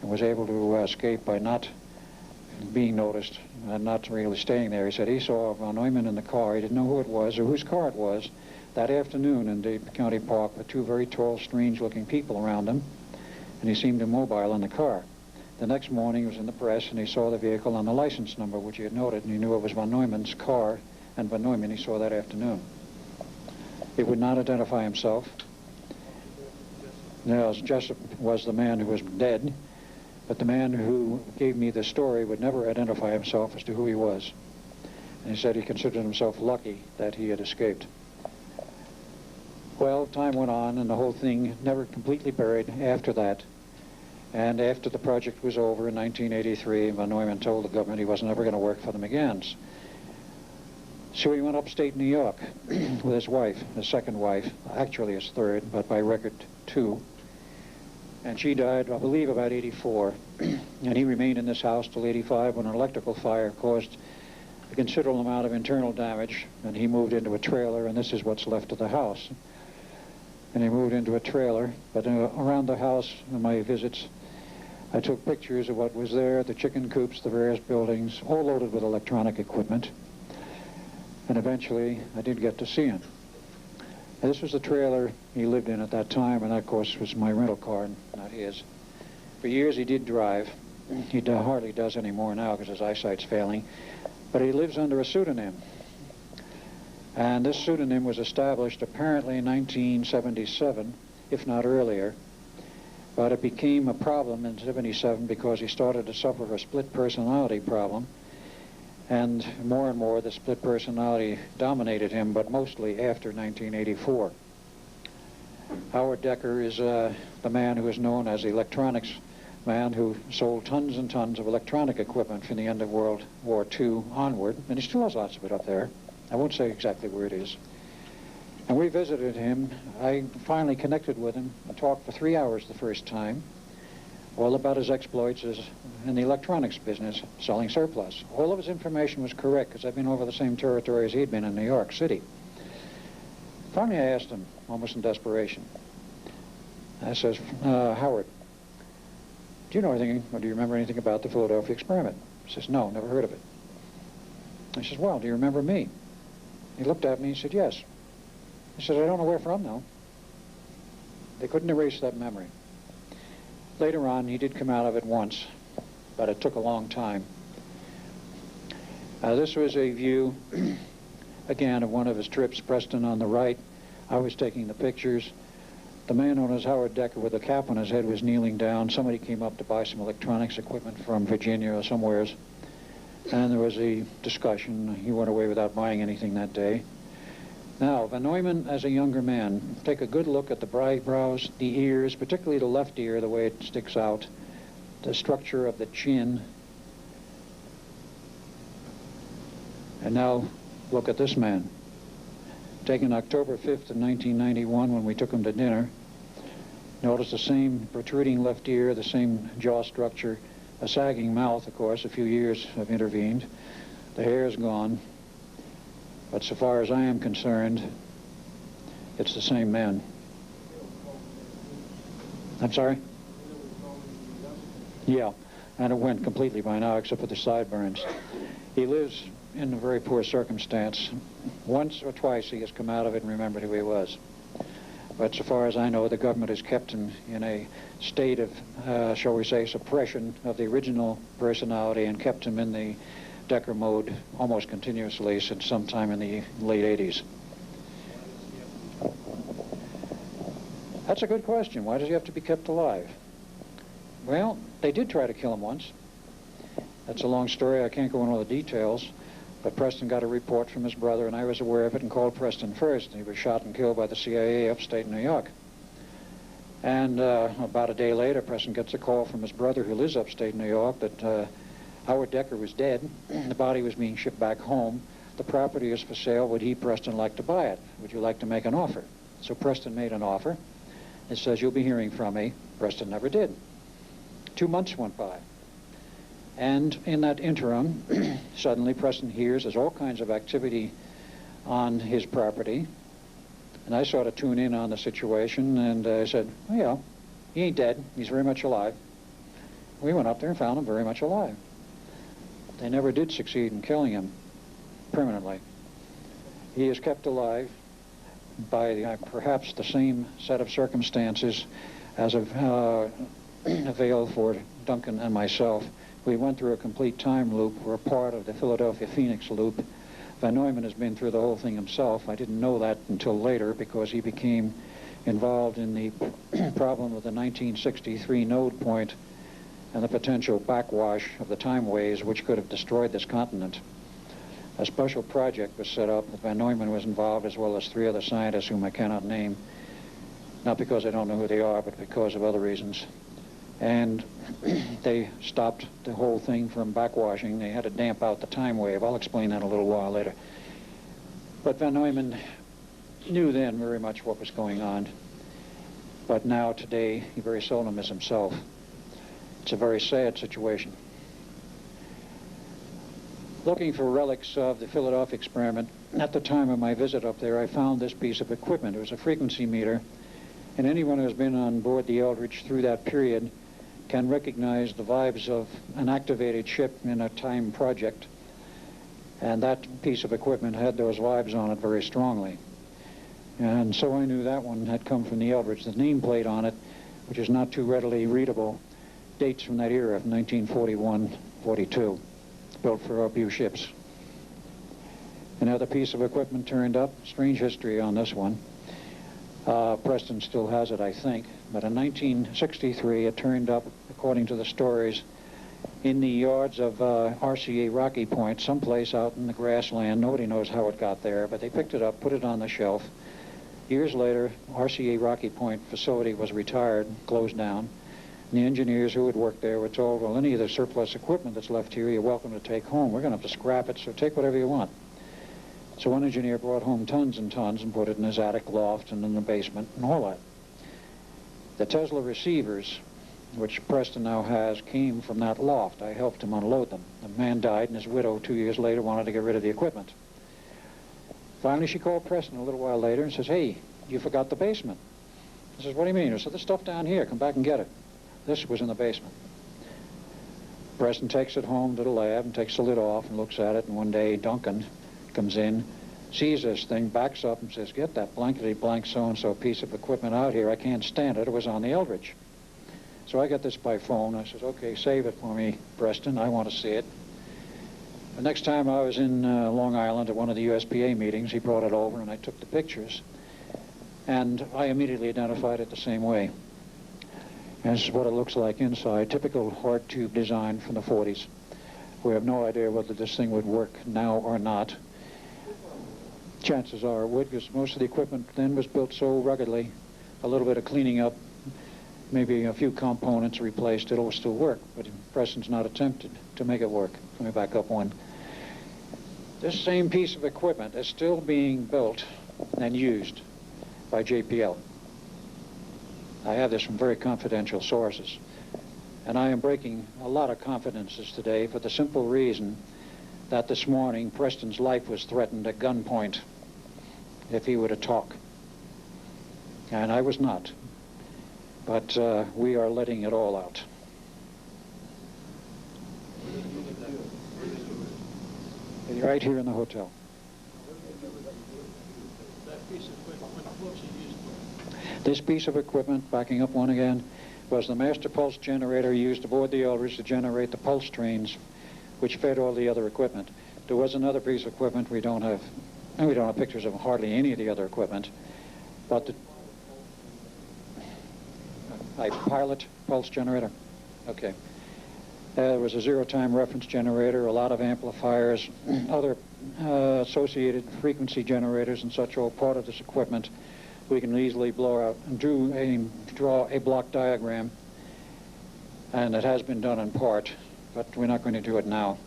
and was able to escape by not being noticed and not really staying there. He said he saw von Neumann in the car. He didn't know who it was or whose car it was that afternoon in Dade County Park with two very tall, strange-looking people around him, and he seemed immobile in the car. The next morning he was in the press and he saw the vehicle on the license number, which he had noted, and he knew it was von Neumann's car, and von Neumann he saw that afternoon. He would not identify himself. Now, Jessup was the man who was dead, but the man who gave me the story would never identify himself as to who he was. And he said he considered himself lucky that he had escaped. Well, time went on, and the whole thing never completely buried after that. And after the project was over in 1983, von Neumann told the government he wasn't ever going to work for them again. So he went upstate New York with his wife, his second wife, actually his third, but by record 2. And she died, I believe, about 84. And he remained in this house till 85 when an electrical fire caused a considerable amount of internal damage. And he moved into a trailer, and this is what's left of the house. And he moved into a trailer. But around the house, in my visits, I took pictures of what was there, the chicken coops, the various buildings, all loaded with electronic equipment. And eventually, I did get to see him. And this was the trailer he lived in at that time, and that, of course, was my rental car, not his. For years, he did drive. He hardly does anymore now because his eyesight's failing. But he lives under a pseudonym. And this pseudonym was established apparently in 1977, if not earlier. But it became a problem in 77 because he started to suffer a split personality problem. And more, the split personality dominated him, but mostly after 1984. Howard Decker is the man who is known as the electronics man who sold tons and tons of electronic equipment from the end of World War II onward, and he still has lots of it up there. I won't say exactly where it is. And we visited him. I finally connected with him and talked for 3 hours the first time, all about his exploits in the electronics business, selling surplus. All of his information was correct because I've been over the same territory as he'd been in New York City. Finally, I asked him, almost in desperation. I says, Howard, do you know anything, or do you remember anything about the Philadelphia Experiment? He says, no, never heard of it. I says, well, do you remember me? He looked at me and said, yes. He said, I don't know where from, though. They couldn't erase that memory. Later on, he did come out of it once, but it took a long time. This was a view, again, of one of his trips, Preston on the right. I was taking the pictures. The man known as Howard Decker with a cap on his head was kneeling down. Somebody came up to buy some electronics equipment from Virginia or somewheres, and there was a discussion. He went away without buying anything that day. Now, von Neumann, as a younger man, take a good look at the eyebrows, the ears, particularly the left ear, the way it sticks out, the structure of the chin. And now, look at this man. Taken October 5th of 1991 when we took him to dinner. Notice the same protruding left ear, the same jaw structure, a sagging mouth, of course. A few years have intervened. The hair is gone. But so far as I am concerned, it's the same man. I'm sorry? Yeah, and it went completely by now, except for the sideburns. He lives in a very poor circumstance. Once or twice he has come out of it and remembered who he was. But so far as I know, the government has kept him in a state of, shall we say, suppression of the original personality and kept him in the Decker mode almost continuously since sometime in the late 80s. That's a good question. Why does he have to be kept alive? Well, they did try to kill him once. That's a long story. I can't go into all the details. But Preston got a report from his brother, and I was aware of it and called Preston first. He was shot and killed by the CIA upstate New York. And about a day later, Preston gets a call from his brother, who lives upstate New York, that Howard Decker was dead. The body was being shipped back home. The property is for sale. Would he, Preston, like to buy it? Would you like to make an offer? So Preston made an offer. It says, you'll be hearing from me. Preston never did. 2 months went by. And in that interim, suddenly Preston hears there's all kinds of activity on his property. And I sort of tune in on the situation, and I said, well, yeah, he ain't dead. He's very much alive. We went up there and found him very much alive. They never did succeed in killing him permanently. He is kept alive by perhaps the same set of circumstances as availed for Duncan and myself. We went through a complete time loop. We're part of the Philadelphia Phoenix loop. Van Neumann has been through the whole thing himself. I didn't know that until later because he became involved in the problem of the 1963 node point and the potential backwash of the time waves which could have destroyed this continent. A special project was set up that Van Neumann was involved, as well as 3 other scientists whom I cannot name, not because I don't know who they are, but because of other reasons. And they stopped the whole thing from backwashing. They had to damp out the time wave. I'll explain that a little while later. But Van Neumann knew then very much what was going on. But now, today, he very seldom is himself. It's a very sad situation. Looking for relics of the Philadelphia Experiment, at the time of my visit up there, I found this piece of equipment. It was a frequency meter, and anyone who has been on board the Eldridge through that period can recognize the vibes of an activated ship in a time project, and that piece of equipment had those vibes on it very strongly. And so I knew that one had come from the Eldridge. The nameplate on it, which is not too readily readable, dates from that era of 1941-42. Built for our ships. Another piece of equipment turned up. Strange history on this one. Preston still has it, I think. But in 1963, it turned up, according to the stories, in the yards of RCA Rocky Point, someplace out in the grassland. Nobody knows how it got there, but they picked it up, put it on the shelf. Years later, RCA Rocky Point facility was retired, closed down. And the engineers who had worked there were told, well, any of the surplus equipment that's left here, you're welcome to take home. We're going to have to scrap it, so take whatever you want. So one engineer brought home tons and tons and put it in his attic loft and in the basement and all that. The Tesla receivers, which Preston now has, came from that loft. I helped him unload them. The man died, and his widow, 2 years later, wanted to get rid of the equipment. Finally, she called Preston a little while later and says, hey, you forgot the basement. He says, what do you mean? I said, the stuff down here, come back and get it. This was in the basement. Preston takes it home to the lab and takes the lid off and looks at it, and one day Duncan comes in, sees this thing, backs up and says, get that blankety blank so-and-so piece of equipment out here. I can't stand it. It was on the Eldridge. So I get this by phone. I says, okay, save it for me, Preston. I want to see it. The next time I was in Long Island at one of the USPA meetings, he brought it over and I took the pictures. And I immediately identified it the same way. This is what it looks like inside. Typical hard tube design from the 40s. We have no idea whether this thing would work now or not. Chances are it would, because most of the equipment then was built so ruggedly. A little bit of cleaning up, maybe a few components replaced, it'll still work. But Preston's not attempted to make it work. Let me back up one. This same piece of equipment is still being built and used by JPL. I have this from very confidential sources. And I am breaking a lot of confidences today for the simple reason that this morning Preston's life was threatened at gunpoint if he were to talk. And I was not. But we are letting it all out. Right here in the hotel. This piece of equipment, backing up one again, was the master pulse generator used aboard the Eldridge to generate the pulse trains, which fed all the other equipment. There was another piece of equipment we don't have pictures of hardly any of the other equipment, but a pilot pulse generator. Okay. There was a zero-time reference generator, a lot of amplifiers, other associated frequency generators and such, all part of this equipment. We can easily blow out and draw a block diagram, and it has been done in part, but we're not going to do it now.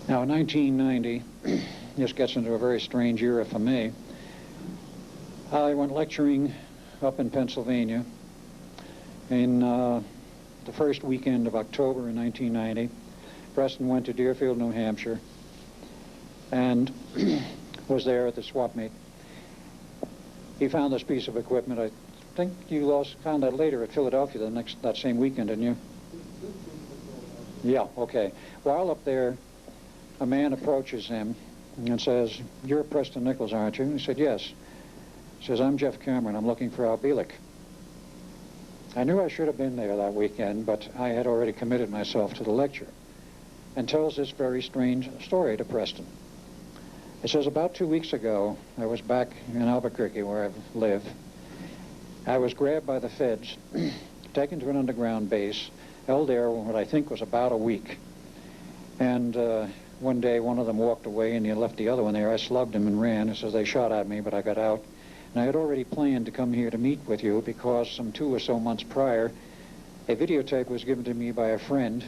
Now, in 1990, this gets into a very strange era for me. I went lecturing up in Pennsylvania in the first weekend of October in 1990. Preston went to Deerfield, New Hampshire, and was there at the swap meet. He found this piece of equipment. I think you found that later at Philadelphia that same weekend, didn't you? Yeah, okay. While up there, a man approaches him and says, "You're Preston Nichols, aren't you?" And he said, "Yes." He says, "I'm Jeff Cameron. I'm looking for Al Bielek." I knew I should have been there that weekend, but I had already committed myself to the lecture, and tells this very strange story to Preston. It says, about 2 weeks ago, I was back in Albuquerque, where I live. I was grabbed by the feds, taken to an underground base, held there what I think was about a week. And one day, one of them walked away, and he left the other one there. I slugged him and ran. He says, they shot at me, but I got out. And I had already planned to come here to meet with you because some 2 or so months prior, a videotape was given to me by a friend,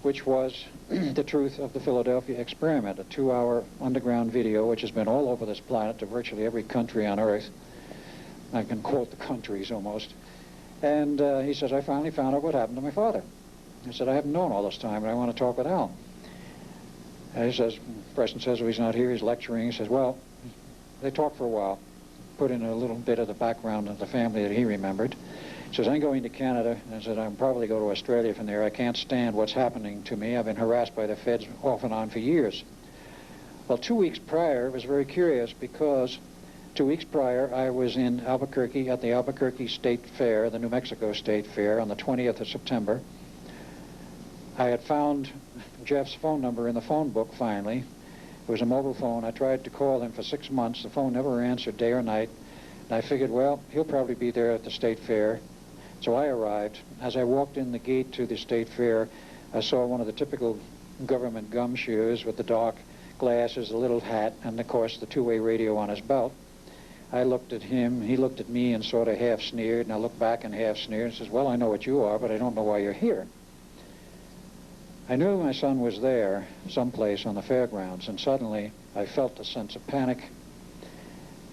which was the truth of the Philadelphia Experiment, a 2-hour underground video which has been all over this planet to virtually every country on Earth. I can quote the countries almost. And he says, I finally found out what happened to my father. I said, I haven't known all this time, and I want to talk with Al. And he says, Preston says, well, he's not here, he's lecturing. He says, well, they talked for a while, put in a little bit of the background of the family that he remembered. He says, I'm going to Canada. And I said, I'll probably go to Australia from there. I can't stand what's happening to me. I've been harassed by the feds off and on for years. Well, 2 weeks prior, it was very curious because 2 weeks prior, I was in Albuquerque at the Albuquerque State Fair, the New Mexico State Fair, on the 20th of September. I had found Jeff's phone number in the phone book, finally. It was a mobile phone. I tried to call him for 6 months. The phone never answered day or night. And I figured, well, he'll probably be there at the State Fair. So I arrived. As I walked in the gate to the State Fair, I saw one of the typical government gumshoes with the dark glasses, a little hat, and, of course, the two-way radio on his belt. I looked at him. He looked at me and sort of half sneered, and I looked back and half sneered and says, well, I know what you are, but I don't know why you're here. I knew my son was there someplace on the fairgrounds, and suddenly I felt a sense of panic,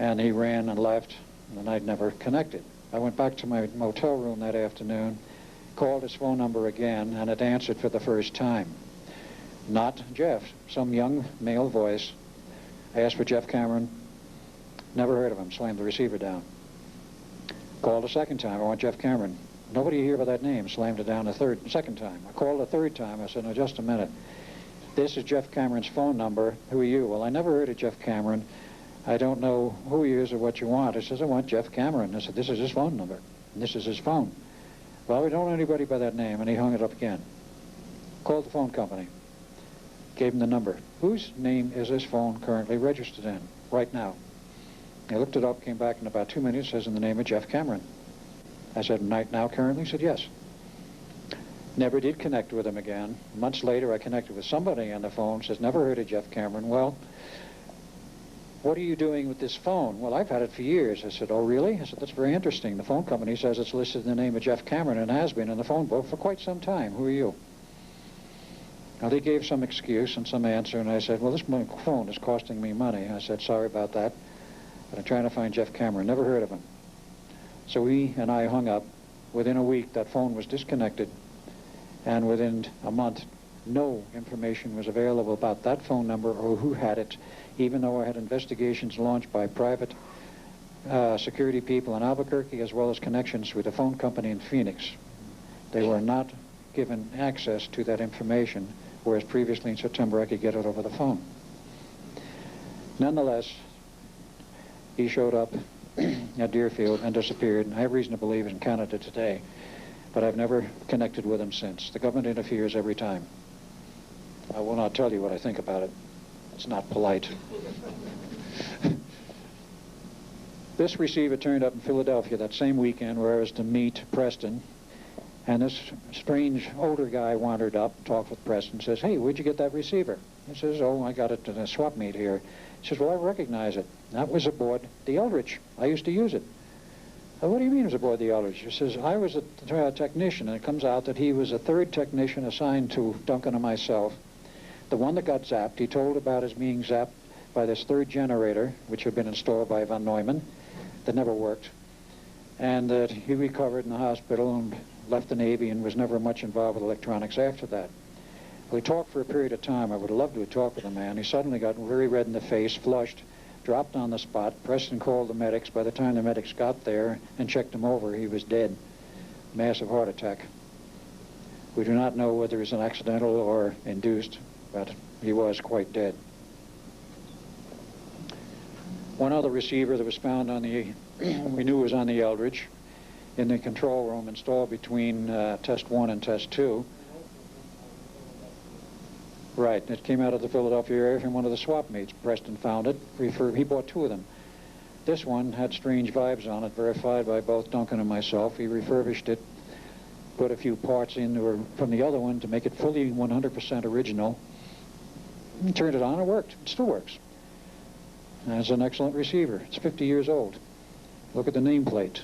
and he ran and left, and I'd never connected. I went back to my motel room that afternoon, called his phone number again, and it answered for the first time. Not Jeff, some young male voice. I asked for Jeff Cameron, never heard of him, slammed the receiver down. Called a second time, I want Jeff Cameron. Nobody here by that name, slammed it down a second time. I called a third time, I said, no, just a minute. This is Jeff Cameron's phone number, who are you? Well, I never heard of Jeff Cameron. I don't know who he is or what you want. I says, I want Jeff Cameron. I said, this is his phone number, and this is his phone. Well, we don't know anybody by that name, and he hung it up again. Called the phone company, gave him the number. Whose name is this phone currently registered in right now? He looked it up, came back in about 2 minutes, says in the name of Jeff Cameron. I said, right now currently? He said, yes. Never did connect with him again. Months later, I connected with somebody on the phone, says, never heard of Jeff Cameron. Well, what are you doing with this phone? Well, I've had it for years. I said, oh, really? I said, that's very interesting. The phone company says it's listed in the name of Jeff Cameron and has been in the phone book for quite some time. Who are you? Now, they gave some excuse and some answer, and I said, well, this phone is costing me money. I said, sorry about that, but I'm trying to find Jeff Cameron. Never heard of him. So he and I hung up. Within a week, that phone was disconnected, and within a month, no information was available about that phone number or who had it, even though I had investigations launched by private security people in Albuquerque as well as connections with a phone company in Phoenix. They were not given access to that information, whereas previously in September I could get it over the phone. Nonetheless, he showed up at Deerfield and disappeared, and I have reason to believe he's in Canada today, but I've never connected with him since. The government interferes every time. I will not tell you what I think about it. It's not polite. This receiver turned up in Philadelphia that same weekend where I was to meet Preston, And this strange older guy wandered up, talked with Preston, says, "Hey, where'd you get that receiver?" He says, "Oh, I got it at a swap meet here." He says, "Well, I recognize it. That was aboard the Eldridge. I used to use it." "What do you mean it was aboard the Eldridge?" He says, "I was a technician," and it comes out that he was a third technician assigned to Duncan and myself. The one that got zapped, he told about as being zapped by this third generator, which had been installed by von Neumann, that never worked, and that he recovered in the hospital and left the Navy and was never much involved with electronics after that. We talked for a period of time. I would have loved to have talked with the man. He suddenly got very red in the face, flushed, dropped on the spot. Preston called the medics. By the time the medics got there and checked him over, he was dead. Massive heart attack. We do not know whether it was an accidental or induced, but he was quite dead. One other receiver that was found on the, we knew was on the Eldridge, in the control room installed between test 1 and test 2. Right, it came out of the Philadelphia area from one of the swap meets. Preston found it. He bought 2 of them. This one had strange vibes on it, verified by both Duncan and myself. He refurbished it, put a few parts in from the other one to make it fully 100% original. He turned it on, it worked. It still works. And it's an excellent receiver. It's 50 years old. Look at the nameplate.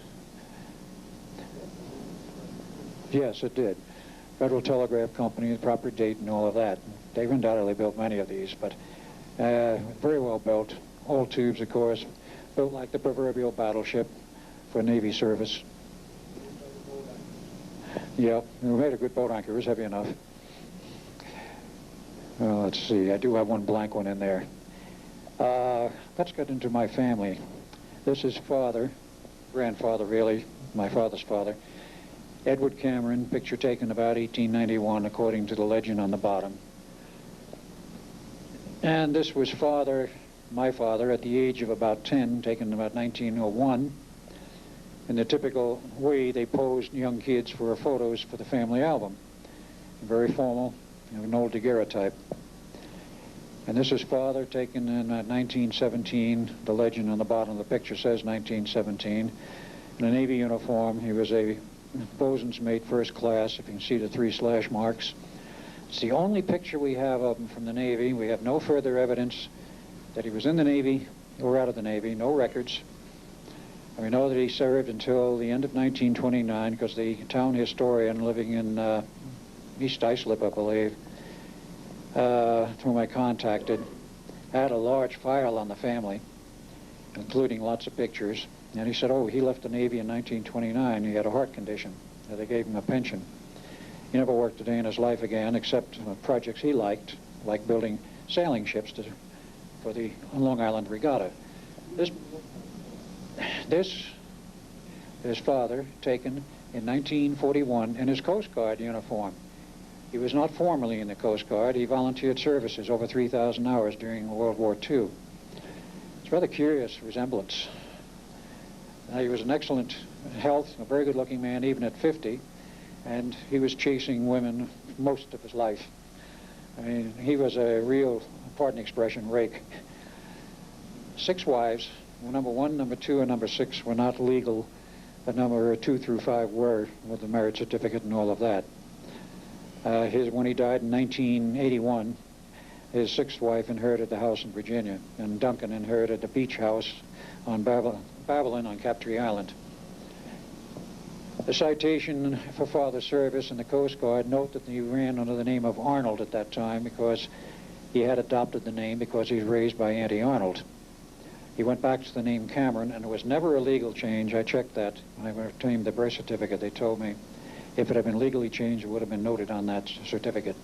Yes, it did. Federal Telegraph Company, the proper date and all of that. They've undoubtedly built many of these, but very well built. Old tubes, of course, built like the proverbial battleship for Navy service. Yep, we made a good boat anchor. It was heavy enough. Well, let's see. I do have one blank one in there. Let's get into my family. This is father, grandfather really, my father's father. Edward Cameron, picture taken about 1891, according to the legend on the bottom. And this was father, my father, at the age of about 10, taken about 1901. In the typical way they posed young kids for photos for the family album. Very formal, an old daguerreotype. And this is father taken in 1917. The legend on the bottom of the picture says 1917. In a Navy uniform. He was a bosun's mate first class, if you can see the 3 slash marks. It's the only picture we have of him from the Navy. We have no further evidence that he was in the Navy or out of the Navy, no records. And we know that he served until the end of 1929 because the town historian living in East Islip, I believe, whom I contacted, had a large file on the family, including lots of pictures. And he said, oh, he left the Navy in 1929. He had a heart condition. They gave him a pension. He never worked a day in his life again, except projects he liked, like building sailing ships for the Long Island Regatta. This his father, taken in 1941 in his Coast Guard uniform. He was not formally in the Coast Guard. He volunteered services over 3,000 hours during World War II. It's a rather curious resemblance. He was in excellent health, a very good-looking man, even at 50, and he was chasing women most of his life. I mean, he was a real, pardon the expression, rake. 6 wives. Number 1, number 2, and number 6 were not legal, but number 2 through 5 were, with the marriage certificate and all of that. When he died in 1981, his 6th wife inherited the house in Virginia, and Duncan inherited the beach house on Babylon on Captree Island. The citation for father's service in the Coast Guard, note that he ran under the name of Arnold at that time because he had adopted the name because he was raised by Auntie Arnold. He went back to the name Cameron, and it was never a legal change. I checked that when I obtained the birth certificate. They told me if it had been legally changed, it would have been noted on that certificate.